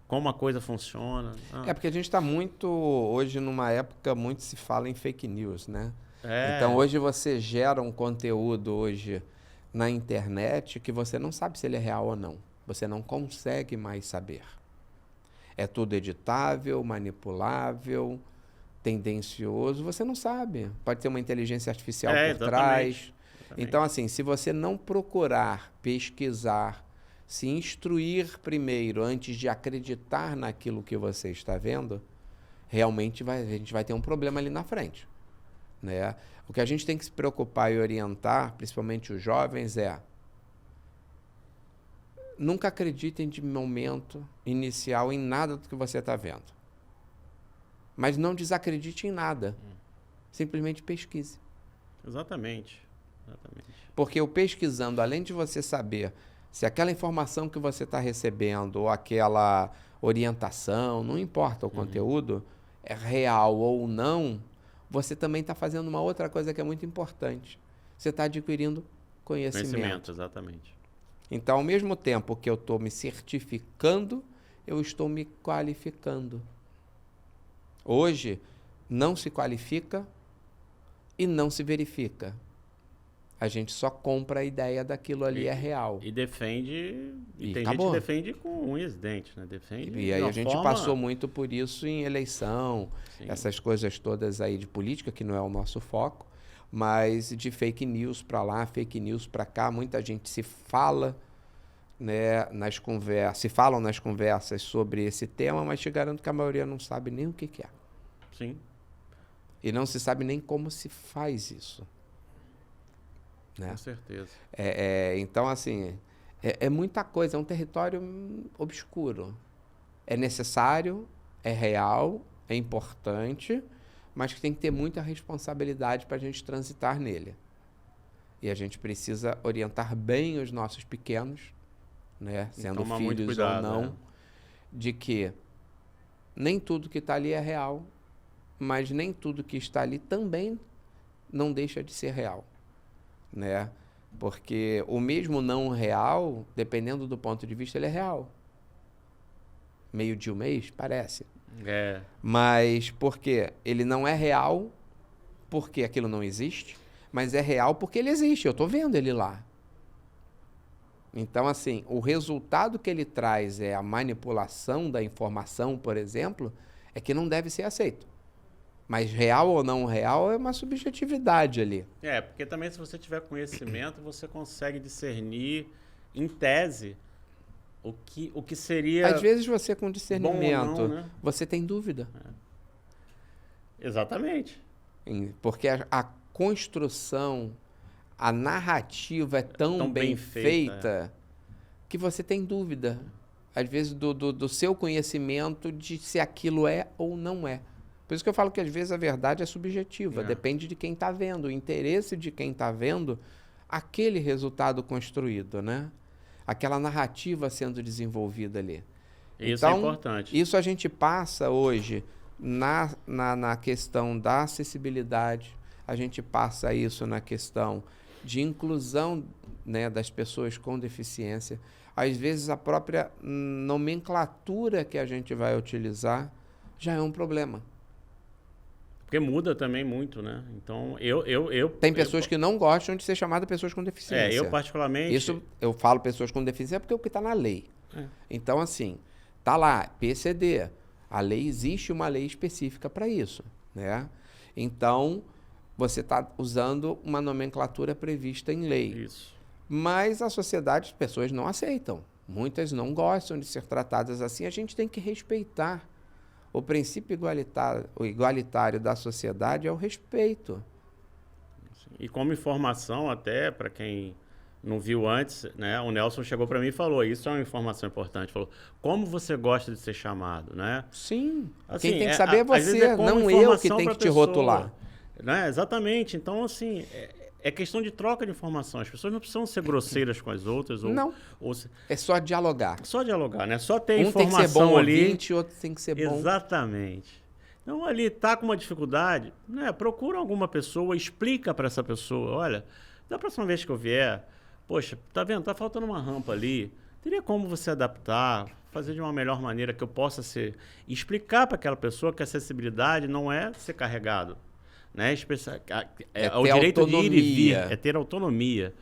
como a coisa funciona. Porque a gente está muito, hoje numa época, muito se fala em fake news, né? Então hoje você gera um conteúdo hoje na internet que você não sabe se ele é real ou não. Você não consegue mais saber. É tudo editável, manipulável, tendencioso, você não sabe. Pode ter uma inteligência artificial por trás. Então, assim, se você não procurar, pesquisar, se instruir primeiro antes de acreditar naquilo que você está vendo, realmente a gente vai ter um problema ali na frente. Né? O que a gente tem que se preocupar e orientar, principalmente os jovens, nunca acreditem de momento inicial em nada do que você está vendo. Mas não desacredite em nada. Simplesmente pesquise. Exatamente. Porque o pesquisando, além de você saber se aquela informação que você está recebendo ou aquela orientação, não importa o conteúdo, é real ou não, você também está fazendo uma outra coisa que é muito importante. Você está adquirindo conhecimento. Exatamente. Então, ao mesmo tempo que eu estou me certificando, eu estou me qualificando. Hoje, não se qualifica e não se verifica. A gente só compra a ideia daquilo ali é real. E defende, e tem acabou. gente que defende com unhas e dentes, né? Defende E aí a gente forma... passou muito por isso em eleição, essas coisas todas aí de política, que não é o nosso foco, mas de fake news para lá, fake news para cá, muita gente se fala, né, se falam nas conversas sobre esse tema, mas te garanto que a maioria não sabe nem o que é. Sim. E não se sabe nem como se faz isso. Né? Com certeza. Então, assim, é muita coisa, é um território obscuro. É necessário, é real, é importante, mas que tem que ter muita responsabilidade para a gente transitar nele. E a gente precisa orientar bem os nossos pequenos, né, sendo filhos cuidado, ou não, de que nem tudo que está ali é real, mas nem tudo que está ali também não deixa de ser real. Né? Porque o mesmo não real, dependendo do ponto de vista, ele é real. Meio de um mês, parece. Mas por quê? Ele não é real porque aquilo não existe, mas é real porque ele existe. Eu estou vendo ele lá. Então, assim, o resultado que ele traz é a manipulação da informação, por exemplo, é que não deve ser aceito. Mas real ou não real é uma subjetividade ali. Porque também se você tiver conhecimento, você consegue discernir, em tese, o que seria... Às vezes você com discernimento, não, né? Você tem dúvida. Exatamente. Porque a construção, a narrativa é tão bem feita que você tem dúvida, às vezes, do seu conhecimento de se aquilo é ou não é. Por isso que eu falo que às vezes a verdade é subjetiva, depende de quem está vendo, o interesse de quem está vendo aquele resultado construído, né? Aquela narrativa sendo desenvolvida ali. Isso então, é importante. Isso a gente passa hoje na questão da acessibilidade, a gente passa isso na questão de inclusão, né, das pessoas com deficiência. Às vezes a própria nomenclatura que a gente vai utilizar já é um problema. Porque muda também muito, né? Então, Tem pessoas que não gostam de ser chamadas pessoas com deficiência. Eu particularmente... Isso, eu falo pessoas com deficiência porque é o que está na lei. Então, assim, tá lá, PCD. A lei, existe uma lei específica para isso, né? Então, você está usando uma nomenclatura prevista em lei. Isso. Mas a sociedade, as pessoas não aceitam. Muitas não gostam de ser tratadas assim. A gente tem que respeitar. O princípio igualitário da sociedade é o respeito. E como informação, até para quem não viu antes, né, o Nelson chegou para mim e falou, isso é uma informação importante, falou, como você gosta de ser chamado, né? Sim, assim, quem tem que saber é você, não eu que tenho que te rotular. Né? Exatamente, então assim, é questão de troca de informação, as pessoas não precisam ser grosseiras com as outras. Não, é só dialogar. Só dialogar, né? Só ter informação tem que ser bom ali. Ouvinte, outro tem que ser bom. Exatamente. Então, ali tá com uma dificuldade, né? Procura alguma pessoa, explica para essa pessoa, olha, da próxima vez que eu vier, poxa, tá vendo? Tá faltando uma rampa ali. Teria como você adaptar, fazer de uma melhor maneira que eu possa explicar para aquela pessoa que a acessibilidade não é ser carregado, né? O direito de ir e vir, é ter autonomia,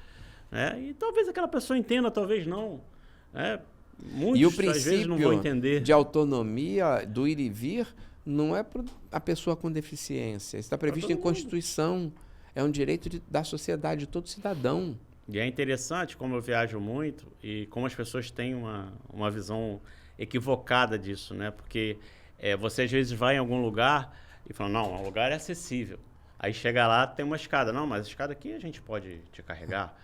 né? E talvez aquela pessoa entenda, talvez não, né? Muitos, e o às vezes, não vão entender. De autonomia do ir e vir não é para a pessoa com deficiência. Está previsto em Constituição. É um direito da sociedade, de todo cidadão. E é interessante como eu viajo muito e como as pessoas têm uma visão equivocada disso, né? Porque você às vezes vai em algum lugar e fala, não, o lugar é acessível. Aí chega lá, tem uma escada. Não, mas a escada aqui a gente pode te carregar.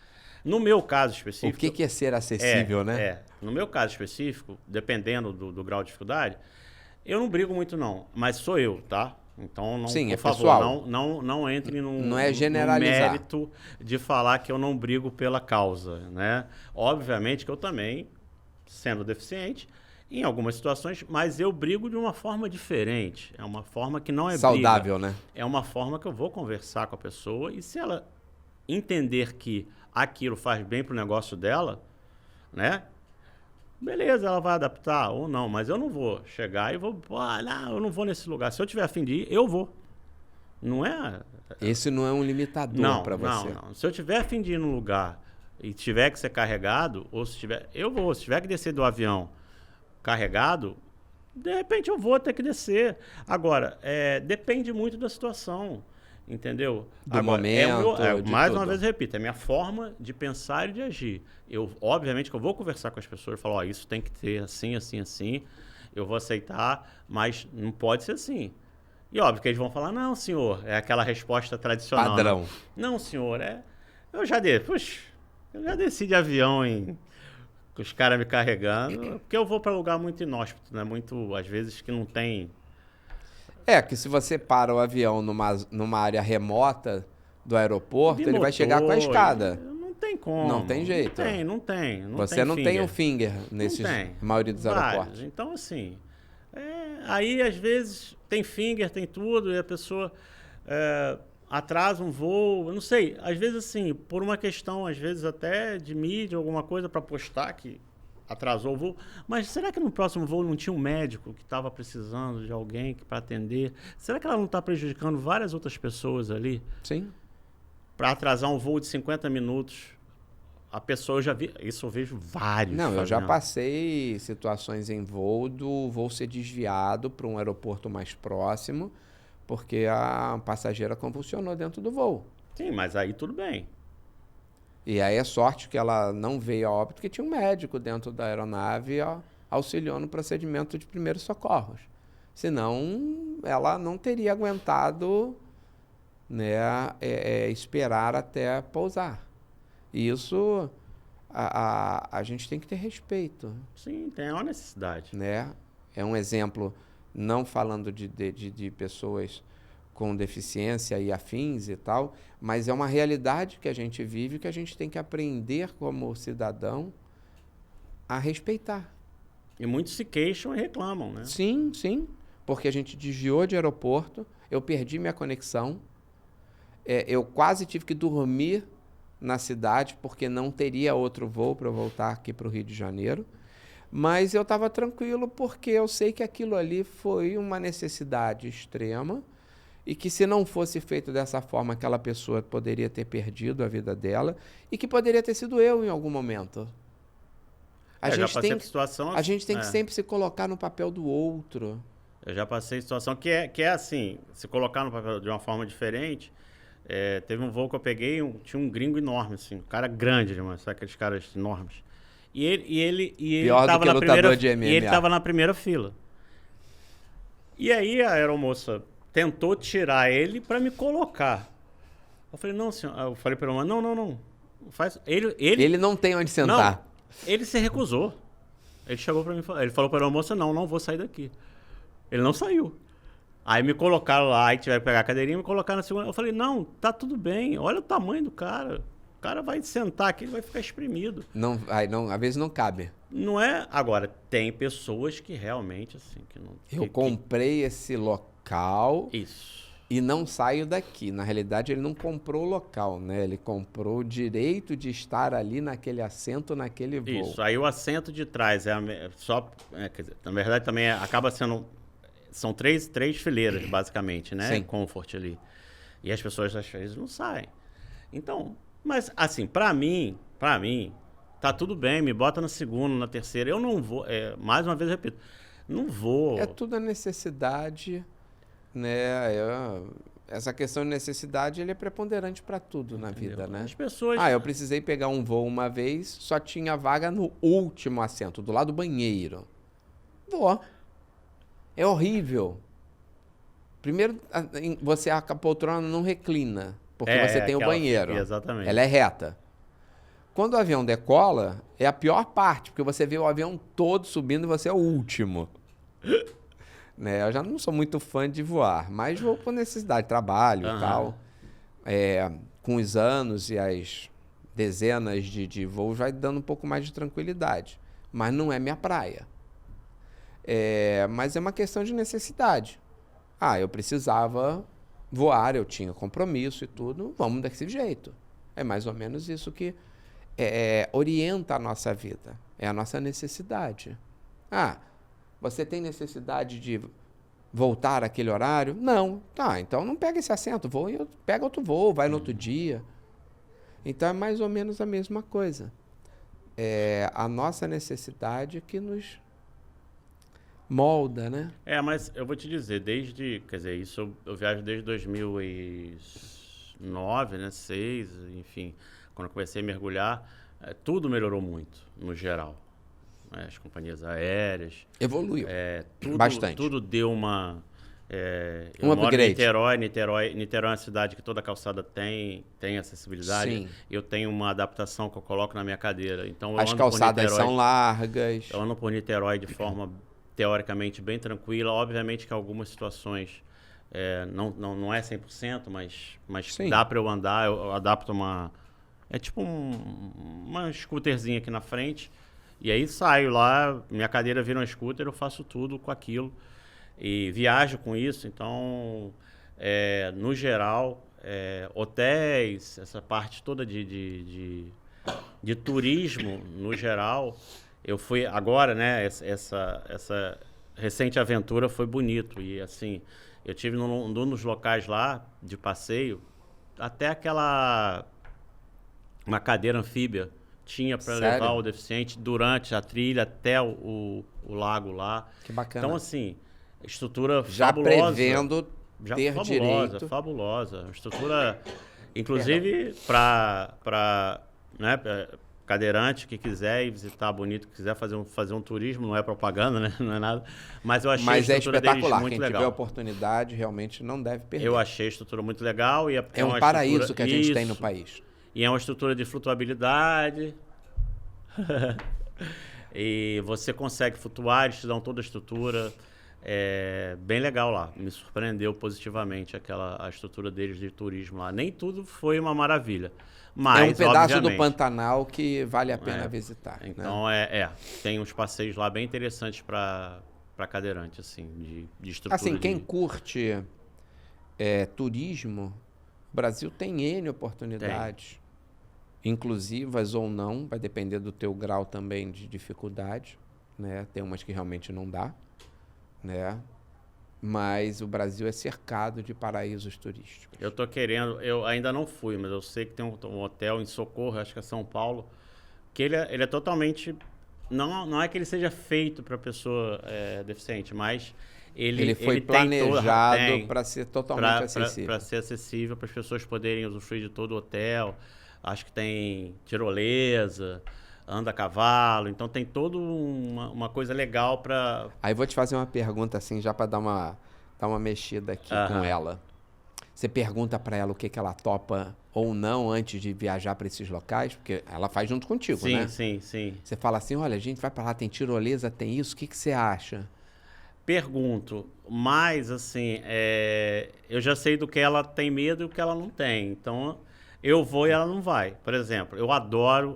No meu caso específico... O que é ser acessível, né? No meu caso específico, dependendo do grau de dificuldade, eu não brigo muito não, mas sou eu, tá? Então, não, sim, por favor, pessoal. Não entre num mérito de falar que eu não brigo pela causa, né? Obviamente que eu também, sendo deficiente, em algumas situações, mas eu brigo de uma forma diferente. É uma forma que não é saudável, briga. né? É uma forma que eu vou conversar com a pessoa e se ela entender que aquilo faz bem pro negócio dela, né? Beleza, ela vai adaptar ou não, mas eu não vou chegar e vou, não, eu não vou nesse lugar. Se eu tiver a fim de ir, eu vou. Não é... Esse não é um limitador para você. Não. Se eu tiver a fim de ir num lugar e tiver que ser carregado, ou se tiver... Eu vou. Se tiver que descer do avião carregado, de repente eu vou ter que descer. Agora, depende muito da situação, entendeu? Do Agora, momento, de mais tudo. uma vez eu repito, é minha forma de pensar e de agir. Obviamente que eu vou conversar com as pessoas e falar, ó, isso tem que ter assim, assim, assim, eu vou aceitar, mas não pode ser assim. E óbvio que eles vão falar, não, senhor, é aquela resposta tradicional. Padrão. Né? Não, senhor, eu já desci de avião com os caras me carregando, porque eu vou para lugar muito inóspito, né? Muito, às vezes, que não tem... Que se você para o avião numa área remota do aeroporto, ele vai chegar com a escada. Não tem como. Não tem jeito. Não tem. Você não tem um finger nesses, maioria dos aeroportos. Então, assim, aí às vezes tem finger, tem tudo, e a pessoa atrasa um voo, eu não sei, às vezes assim, por uma questão, às vezes até de mídia, alguma coisa para postar que atrasou o voo, mas será que no próximo voo não tinha um médico que estava precisando de alguém para atender? Será que ela não está prejudicando várias outras pessoas ali? Sim. Para atrasar um voo de 50 minutos, a pessoa, eu já vi, isso eu vejo vários. Não, eu já passei situações em voo do voo ser desviado para um aeroporto mais próximo, porque a passageira convulsionou dentro do voo. Sim, mas aí tudo bem. E aí é sorte que ela não veio a óbito, porque tinha um médico dentro da aeronave auxiliou no procedimento de primeiros socorros. Senão, ela não teria aguentado, né, esperar até pousar. E isso, a gente tem que ter respeito. Sim, tem uma necessidade. Né? É um exemplo, não falando de pessoas com deficiência e afins e tal, mas é uma realidade que a gente vive, que a gente tem que aprender como cidadão a respeitar. E muitos se queixam e reclamam, né? Sim, sim, porque a gente desviou de aeroporto, eu perdi minha conexão, eu quase tive que dormir na cidade, porque não teria outro voo para eu voltar aqui para o Rio de Janeiro, mas eu estava tranquilo porque eu sei que aquilo ali foi uma necessidade extrema, e que se não fosse feito dessa forma, aquela pessoa poderia ter perdido a vida dela e que poderia ter sido eu em algum momento. A gente tem que sempre se colocar no papel do outro. Eu já passei situação que é assim, se colocar no papel de uma forma diferente. Teve um voo que eu peguei, tinha um gringo enorme, assim, um cara grande demais, sabe aqueles caras enormes. E ele estava na primeira, e ele estava na primeira fila. E aí a aeromoça tentou tirar ele para me colocar. Eu falei, não, senhor. Eu falei para ele, não. Faz. Ele não tem onde sentar. Não, ele se recusou. Ele chegou para mim, ele falou para a moça, não vou sair daqui. Ele não saiu. Aí me colocaram lá, aí tiveram que pegar a cadeirinha e me colocaram na segunda. Eu falei, não, tá tudo bem. Olha o tamanho do cara. O cara vai sentar aqui, ele vai ficar espremido. Não, às vezes não cabe. Não é? Agora, tem pessoas que realmente, assim, que não... Eu comprei esse local. Isso. E não saio daqui. Na realidade, ele não comprou o local, né? Ele comprou o direito de estar ali naquele assento, naquele voo. Isso. Aí o assento de trás quer dizer, na verdade também acaba sendo... São três fileiras, basicamente, né? Sim. Comfort ali. E as pessoas, às vezes, não saem. Então, mas, assim, pra mim, tá tudo bem, me bota na segunda, na terceira. Eu não vou, mais uma vez eu repito, não vou... É tudo a necessidade, né? Essa questão de necessidade, ele é preponderante para tudo na vida, né? As pessoas... eu precisei pegar um voo uma vez, só tinha vaga no último assento, do lado do banheiro. Vou. É horrível. Primeiro, a poltrona não reclina, porque você tem o banheiro. Exatamente. Ela é reta. Quando o avião decola, é a pior parte, porque você vê o avião todo subindo e você é o último. Né? Eu já não sou muito fã de voar, mas vou por necessidade, trabalho e tal. Com os anos e as dezenas de voos vai dando um pouco mais de tranquilidade. Mas não é minha praia. Mas é uma questão de necessidade. Eu precisava voar, eu tinha compromisso e tudo, vamos desse jeito. É mais ou menos isso que orienta a nossa vida, é a nossa necessidade. Você tem necessidade de voltar àquele horário? Não. Então não pega esse assento, pega outro voo, vai no outro dia. Então é mais ou menos a mesma coisa. É a nossa necessidade que nos molda, né? Mas eu vou te dizer, isso eu viajo desde 2009, né, 6, enfim, quando eu comecei a mergulhar, tudo melhorou muito, no geral. As companhias aéreas. Evoluiu bastante. Tudo deu uma... um upgrade. Niterói é uma cidade que toda calçada tem acessibilidade. Sim. Eu tenho uma adaptação que eu coloco na minha cadeira. Então, as calçadas são largas. Eu ando por Niterói de forma, teoricamente, bem tranquila. Obviamente que em algumas situações não é 100%, mas dá para eu andar. Eu adapto uma... É tipo uma scooterzinha aqui na frente. E aí saio lá, minha cadeira vira um scooter, eu faço tudo com aquilo. E viajo com isso, então, no geral, hotéis, essa parte toda de turismo, no geral, eu fui agora, né, essa recente aventura foi bonito. E assim, eu tive num dos locais lá de passeio, até uma cadeira anfíbia tinha para levar o deficiente durante a trilha até o lago lá. Que bacana. Então, assim... Estrutura já fabulosa. Prevendo ter direito. Fabulosa. Estrutura, inclusive, para né, cadeirante que quiser ir visitar bonito, que quiser fazer um turismo, não é propaganda, né? Não é nada. Mas eu achei a estrutura espetacular. Muito legal. Quem tiver oportunidade realmente não deve perder. Eu achei a estrutura muito legal. E é um paraíso que a gente tem no país. E é uma estrutura de flutuabilidade. E você consegue flutuar, eles te dão toda a estrutura. Bem legal lá, me surpreendeu positivamente a estrutura deles de turismo lá. Nem tudo foi uma maravilha, mas é um pedaço do Pantanal que vale a pena visitar. Então tem uns passeios lá bem interessantes para cadeirante, assim, de estrutura. Assim, quem curte turismo, o Brasil tem N oportunidades, inclusivas ou não, vai depender do teu grau também de dificuldade, né? Tem umas que realmente não dá. Né? Mas o Brasil é cercado de paraísos turísticos. Eu ainda não fui, mas eu sei que tem um hotel em Socorro, acho que é São Paulo, que ele é totalmente... Não é que ele seja feito para pessoa deficiente, mas ele foi planejado para ser totalmente acessível. Para ser acessível, para as pessoas poderem usufruir de todo o hotel. Acho que tem tirolesa... anda a cavalo, então tem toda uma coisa legal para... Aí vou te fazer uma pergunta assim, já para dar uma mexida aqui com ela. Você pergunta para ela o que ela topa ou não antes de viajar para esses locais, porque ela faz junto contigo, né? Sim. Você fala assim, olha, a gente vai para lá, tem tirolesa, tem isso, o que você acha? Pergunto, mas assim, eu já sei do que ela tem medo e o que ela não tem, então... Eu vou e ela não vai. Por exemplo, eu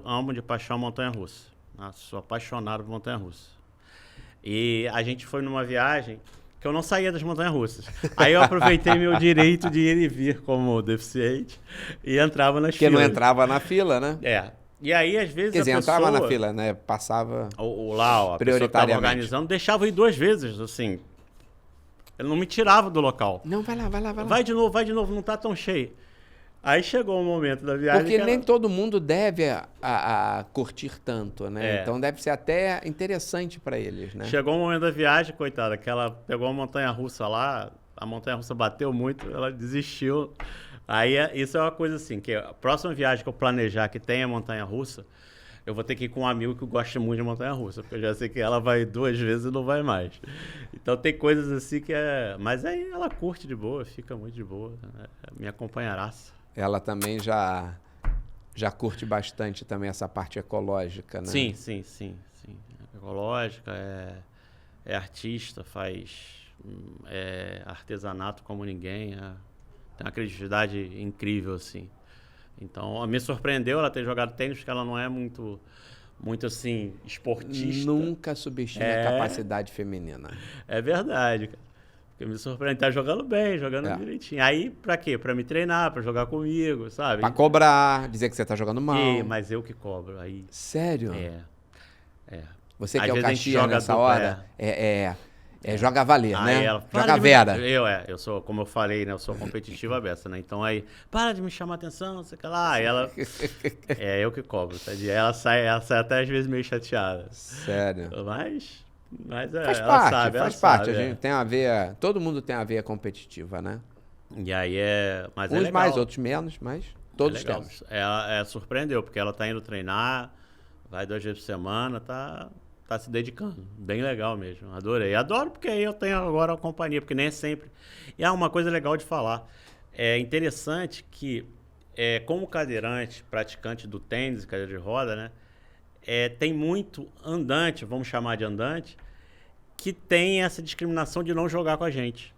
amo de paixão montanha-russa. Sou apaixonado por montanha-russa. E a gente foi numa viagem que eu não saía das montanhas-russas. Aí eu aproveitei meu direito de ir e vir como deficiente e entrava nas filas. Porque não entrava na fila, né? E aí, às vezes, quer dizer, entrava na fila, né? Passava a pessoa que estava organizando, deixava eu ir 2 vezes, assim. Ele não me tirava do local. Não, vai lá. Vai de novo, não tá tão cheio. Aí chegou o momento da viagem... Porque nem todo mundo deve a curtir tanto, né? Então deve ser até interessante para eles, né? Chegou o momento da viagem, coitada, que ela pegou uma montanha-russa lá, a montanha-russa bateu muito, ela desistiu. Aí isso é uma coisa assim, que a próxima viagem que eu planejar que tenha montanha-russa, eu vou ter que ir com um amigo que gosta muito de montanha-russa, porque eu já sei que ela vai 2 vezes e não vai mais. Então tem coisas assim que Mas aí ela curte de boa, fica muito de boa, me acompanhará. Ela também já curte bastante também essa parte ecológica, né? Sim. Ecológica, é artista, faz artesanato como ninguém, tem uma criatividade incrível, assim. Então, me surpreendeu ela ter jogado tênis, porque ela não é muito muito assim, esportista. Nunca subestime a capacidade feminina. É verdade, cara. Porque me surpreende, tá jogando bem, jogando direitinho. Aí, pra quê? Pra me treinar, pra jogar comigo, sabe? Pra cobrar, dizer que você tá jogando mal. Mas eu que cobro. Aí, sério? É. Você Às que é o vezes a gente Caxias joga nessa dupla, hora, joga valer, Aí né? ela, Joga Vera. Eu sou, como eu falei, né? Eu sou competitiva beça, né? Então aí, para de me chamar atenção, não sei o que lá. Aí ela, eu que cobro, tá? Ela sai até às vezes meio chateada. Sério. Mas faz ela parte, sabe, faz ela parte. sabe, A gente tem a veia, todo mundo tem a veia competitiva, né? E aí mas Uns é legal. mais, outros menos, mas todos legal. temos. Ela surpreendeu, porque ela tá indo treinar, vai 2 vezes por semana, tá se dedicando. Bem legal mesmo. Adorei. Adoro porque aí eu tenho agora a companhia, porque nem é sempre. E uma coisa legal de falar. É interessante que, como cadeirante, praticante do tênis, cadeira de roda, né? Tem muito andante, vamos chamar de andante, que tem essa discriminação de não jogar com a gente.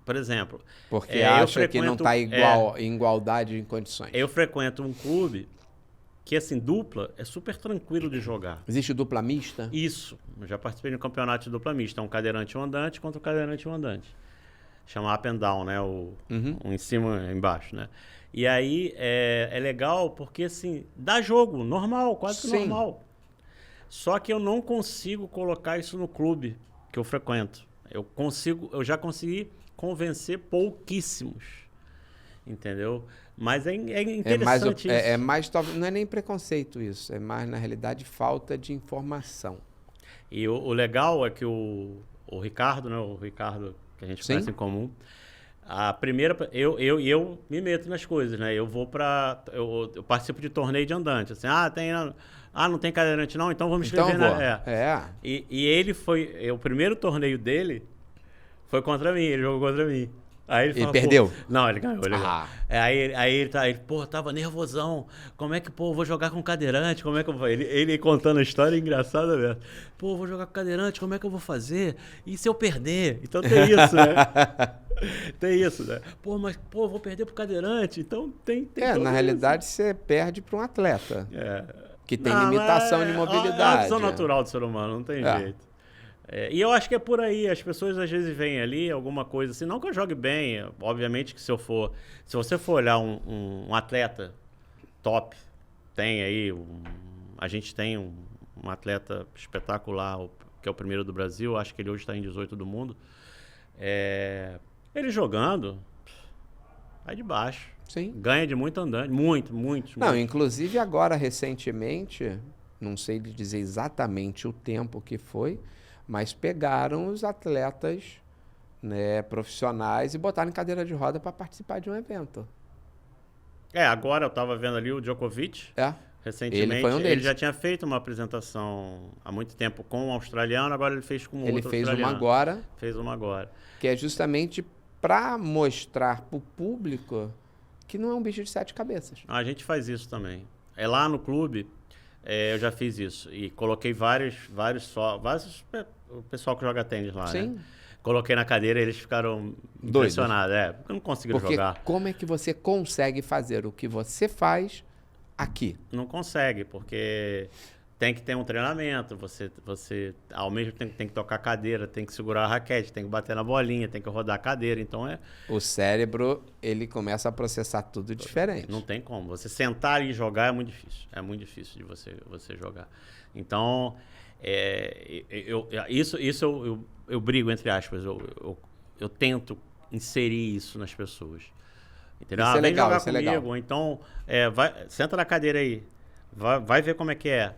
Por exemplo... Porque acha que não está em igualdade em condições. Eu frequento um clube que, assim, dupla é super tranquilo de jogar. Existe dupla mista? Isso. Eu já participei de um campeonato de dupla mista. Um cadeirante e um andante contra um cadeirante e um andante. Chama up and down, né? Um em cima e embaixo, né? E aí é legal porque, assim, dá jogo, normal, quase que normal. Só que eu não consigo colocar isso no clube que eu frequento. Eu já consegui convencer pouquíssimos. Entendeu? Mas é interessante isso. Não é nem preconceito isso, é mais, na realidade, falta de informação. E o legal é que o Ricardo, né? O Ricardo, que a gente conhece em comum, a primeira... Eu me meto nas coisas, né? Eu vou pra... Eu participo de torneio de andante. Assim, não tem cadeirante não? Então vamos escrever. E ele foi... O primeiro torneio dele foi contra mim, ele jogou contra mim. Aí ele perdeu? Não, ele ganhou. Aí ele tava nervosão. Como é que, eu vou jogar com cadeirante? Como é que eu vou... Ele contando a história engraçada mesmo. Vou jogar com cadeirante, como é que eu vou fazer? E se eu perder? Então tem isso, né? Tem isso, né? Vou perder pro cadeirante. Então tem na realidade, você perde para um atleta. Que tem limitação de mobilidade. É a opção natural do ser humano, não tem jeito. E eu acho que é por aí, as pessoas às vezes veem ali alguma coisa assim, não que eu jogue bem, obviamente que se você for olhar um atleta top, tem aí, a gente tem um atleta espetacular, que é o primeiro do Brasil, acho que ele hoje está em 18 do mundo, ele jogando, vai de baixo. Sim. Ganha de muito andante, muito. Não, inclusive agora, recentemente, não sei lhe dizer exatamente o tempo que foi, mas pegaram os atletas, né, profissionais e botaram em cadeira de roda para participar de um evento. Agora eu estava vendo ali o Djokovic. Recentemente. Ele foi um deles. Ele já tinha feito uma apresentação há muito tempo com um australiano, agora ele fez com outro australiano. Fez uma agora. Que é justamente para mostrar para o público que não é um bicho de 7 cabeças. A gente faz isso também. Lá no clube... eu já fiz isso e coloquei vários o pessoal que joga tênis lá, né? Coloquei na cadeira e eles ficaram impressionados. Porque eu não conseguiram jogar. Como é que você consegue fazer o que você faz aqui? Não consegue, porque tem que ter um treinamento, você ao mesmo tempo tem que tocar a cadeira, tem que segurar a raquete, tem que bater na bolinha, tem que rodar a cadeira, então O cérebro, ele começa a processar tudo diferente. Não tem como. Você sentar e jogar é muito difícil de você jogar. Então, eu brigo, entre aspas, eu tento inserir isso nas pessoas. Entendeu? Isso é legal, vem jogar isso comigo, é legal. então, senta na cadeira aí, vai ver como é que é.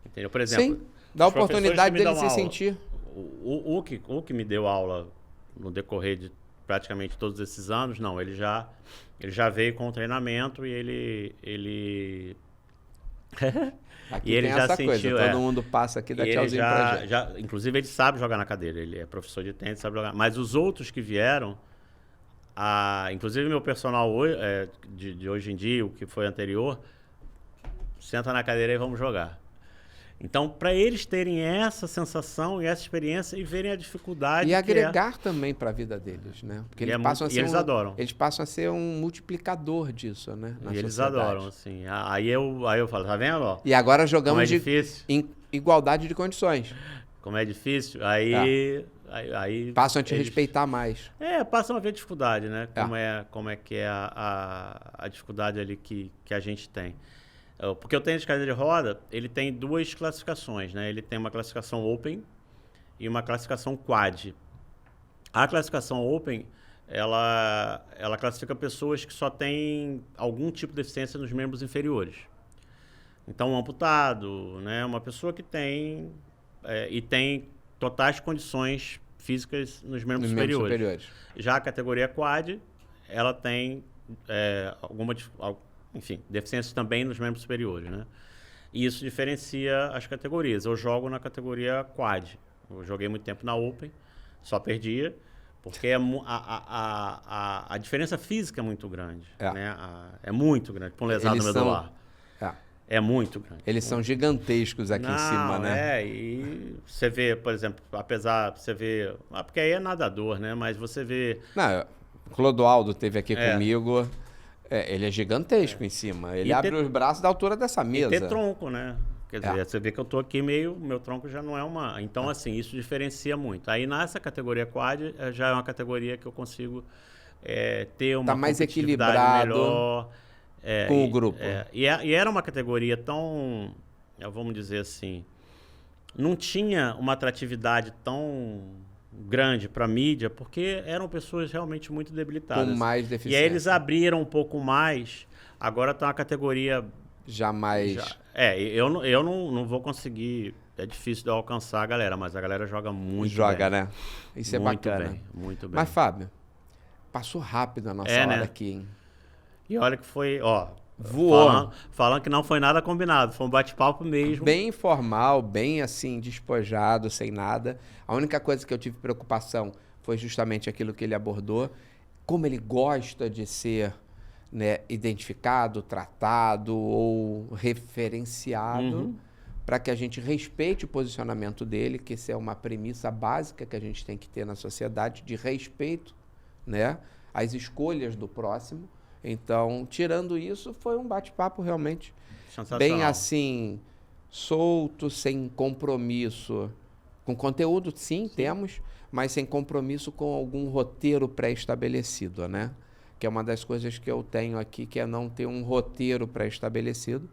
Entendeu? Por exemplo, sim, dá a oportunidade dele se sentir. O que me deu aula no decorrer de praticamente todos esses anos, não, ele já veio com o treinamento e ele Aqui e ele tem já essa sentiu, coisa, todo mundo passa aqui, dá tchauzinho pra gente. Inclusive ele sabe jogar na cadeira, ele é professor de tênis, sabe jogar, mas os outros que vieram, inclusive meu personal de hoje em dia, o que foi anterior, senta na cadeira e vamos jogar. Então, para eles terem essa sensação e essa experiência e verem a dificuldade e agregar também para a vida deles, né? Porque eles adoram. Eles passam a ser um multiplicador disso, né? E eles adoram, assim. Aí eu falo, tá vendo? Ó, e agora jogamos difícil. em igualdade de condições. Como é difícil, aí passam a te respeitar mais. Passam a ver dificuldade, né? Como é que é a dificuldade ali que a gente tem. Porque o tênis de cadeira de roda, ele tem duas classificações, né? Ele tem uma classificação Open e uma classificação Quad. A classificação Open, ela classifica pessoas que só têm algum tipo de deficiência nos membros inferiores. Então, um amputado, né? Uma pessoa que tem e tem totais condições físicas nos membros superiores. Já a categoria Quad, ela tem deficiências também nos membros superiores, né? E isso diferencia as categorias. Eu jogo na categoria Quad. Eu joguei muito tempo na Open, só perdia, porque a diferença física é muito grande. Né? É muito grande para um lesado medular. É muito grande. Eles são gigantescos aqui em cima, né? E você vê, por exemplo, você vê... porque aí é nadador, né? Mas você vê... O Clodoaldo esteve aqui comigo... ele é gigantesco em cima. Ele abre os braços da altura dessa mesa. E ter tronco, né? Quer dizer, você vê que eu tô aqui meu tronco já não é uma... Então, assim, isso diferencia muito. Aí, nessa categoria Quad, já é uma categoria que eu consigo ter uma mais equilibrado melhor. Com o grupo. E era uma categoria tão, vamos dizer assim, não tinha uma atratividade tão grande para a mídia, porque eram pessoas realmente muito debilitadas. Com mais deficiência. E aí eles abriram um pouco mais, agora está uma categoria... eu não vou conseguir, é difícil de eu alcançar a galera, mas a galera joga muito bem. Né? Isso é muito bacana. Bem, muito bem. Mas, Fábio, passou rápido a nossa hora aqui, hein? E olha que foi, voou. Falando que não foi nada combinado, foi um bate-papo mesmo. Bem informal, bem assim, despojado, sem nada. A única coisa que eu tive preocupação foi justamente aquilo que ele abordou, como ele gosta de ser, né, identificado, tratado ou referenciado, para que a gente respeite o posicionamento dele, que isso é uma premissa básica que a gente tem que ter na sociedade, de respeito, né, às escolhas do próximo. Então, tirando isso, foi um bate-papo realmente bem assim, solto, sem compromisso. Com conteúdo, sim, temos, mas sem compromisso com algum roteiro pré-estabelecido, né? Que é uma das coisas que eu tenho aqui, que é não ter um roteiro pré-estabelecido,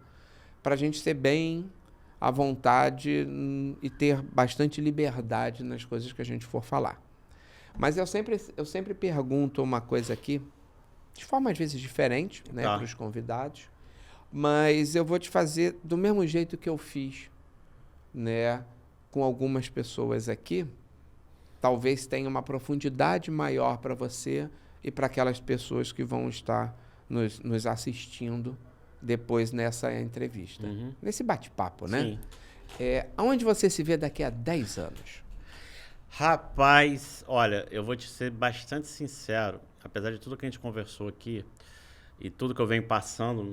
para a gente ser bem à vontade e ter bastante liberdade nas coisas que a gente for falar. Mas eu sempre pergunto uma coisa aqui, de forma às vezes diferente, né, para os convidados, mas eu vou te fazer do mesmo jeito que eu fiz, né, com algumas pessoas aqui. Talvez tenha uma profundidade maior para você e para aquelas pessoas que vão estar nos assistindo depois nessa entrevista, nesse bate-papo, né? Sim. Aonde você se vê daqui a 10 anos? Rapaz, olha, eu vou te ser bastante sincero. Apesar de tudo que a gente conversou aqui e tudo que eu venho passando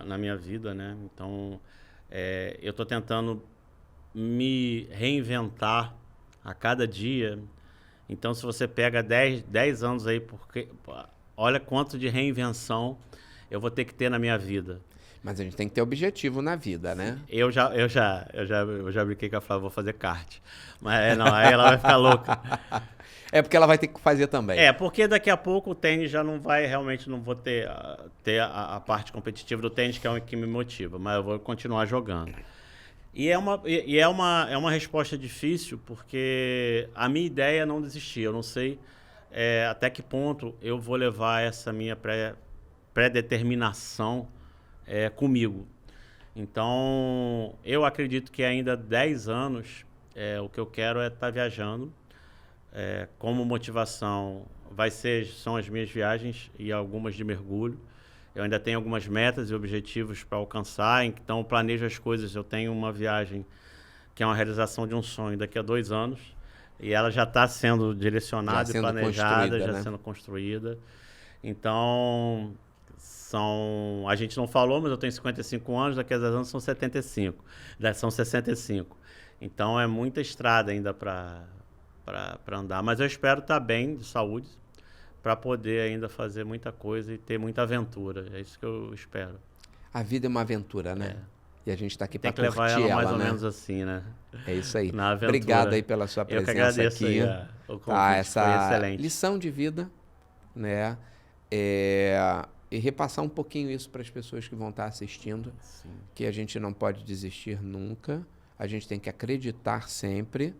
na minha vida, né? Então, eu estou tentando me reinventar a cada dia. Então, se você pega 10 anos aí, porque olha quanto de reinvenção eu vou ter que ter na minha vida. Mas a gente tem que ter objetivo na vida, né? Eu já brinquei com a Flávia, vou fazer kart. Mas não, aí ela vai ficar louca. É porque ela vai ter que fazer também. Porque daqui a pouco o tênis já não vai, realmente não vou ter a parte competitiva do tênis, que é o que me motiva, mas eu vou continuar jogando. E é uma resposta difícil, porque a minha ideia é não desistir. Eu não sei até que ponto eu vou levar essa minha pré-determinação comigo. Então, eu acredito que ainda 10 anos, o que eu quero é estar viajando. Como motivação, são as minhas viagens e algumas de mergulho. Eu ainda tenho algumas metas e objetivos para alcançar, então eu planejo as coisas. Eu tenho uma viagem que é uma realização de um sonho daqui a 2 anos, e ela já está sendo direcionada e planejada, já sendo construída. Então, A gente não falou, mas eu tenho 55 anos, daqui a 10 anos são 75, são 65. Então é muita estrada ainda para andar, mas eu espero estar bem de saúde para poder ainda fazer muita coisa e ter muita aventura. É isso que eu espero. A vida é uma aventura, né? E a gente está aqui para curtir ela. Tem que levar ela mais ou né? menos assim, né? É isso aí. Na aventura. Obrigado aí pela sua presença aqui. Eu que agradeço aí, o convite, essa foi excelente. Lição de vida, né? E repassar um pouquinho isso para as pessoas que vão estar assistindo, Sim. Que a gente não pode desistir nunca, a gente tem que acreditar sempre,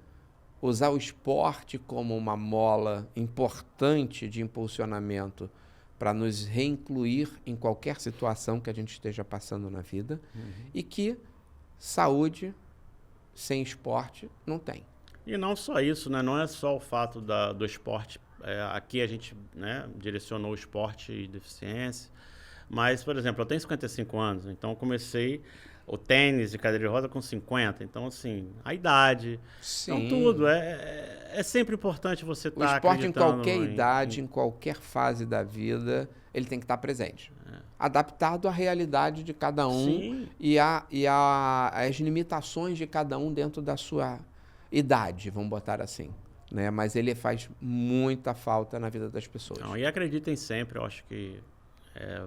usar o esporte como uma mola importante de impulsionamento para nos reincluir em qualquer situação que a gente esteja passando na vida, e que saúde sem esporte não tem. E não só isso, né? Não é só o fato do esporte. Aqui a gente, né, direcionou o esporte e deficiência. Mas, por exemplo, eu tenho 55 anos, então eu comecei o tênis e cadeira de roda com 50. Então, assim, a idade, Sim. Então tudo. É sempre importante você estar O acreditando. esporte em qualquer idade, em qualquer fase da vida, ele tem que estar presente. Adaptado à realidade de cada um. Sim. e às limitações de cada um dentro da sua idade, vamos botar assim. Né? Mas ele faz muita falta na vida das pessoas. Não, e acreditem sempre, eu acho que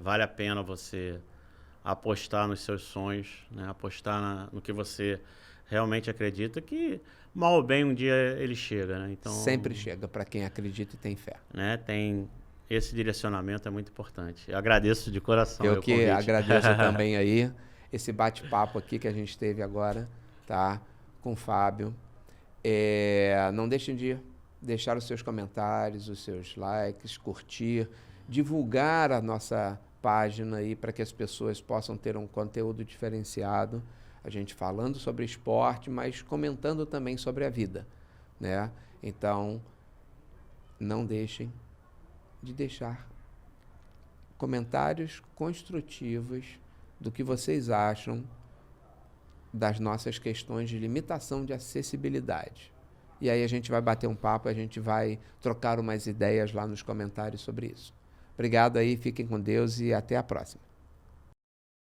vale a pena você apostar nos seus sonhos, né? Apostar no que você realmente acredita, que mal ou bem um dia ele chega. Né? Então, sempre chega para quem acredita e tem fé. Né? Esse direcionamento é muito importante. Eu agradeço de coração. Eu que agradeço também aí esse bate-papo aqui que a gente teve agora, tá? Com o Fábio. Não deixem de deixar os seus comentários, os seus likes, curtir, divulgar a nossa página aí para que as pessoas possam ter um conteúdo diferenciado. A gente falando sobre esporte, mas comentando também sobre a vida, né? Então, não deixem de deixar comentários construtivos do que vocês acham das nossas questões de limitação de acessibilidade. E aí a gente vai bater um papo, a gente vai trocar umas ideias lá nos comentários sobre isso. Obrigado aí, fiquem com Deus e até a próxima.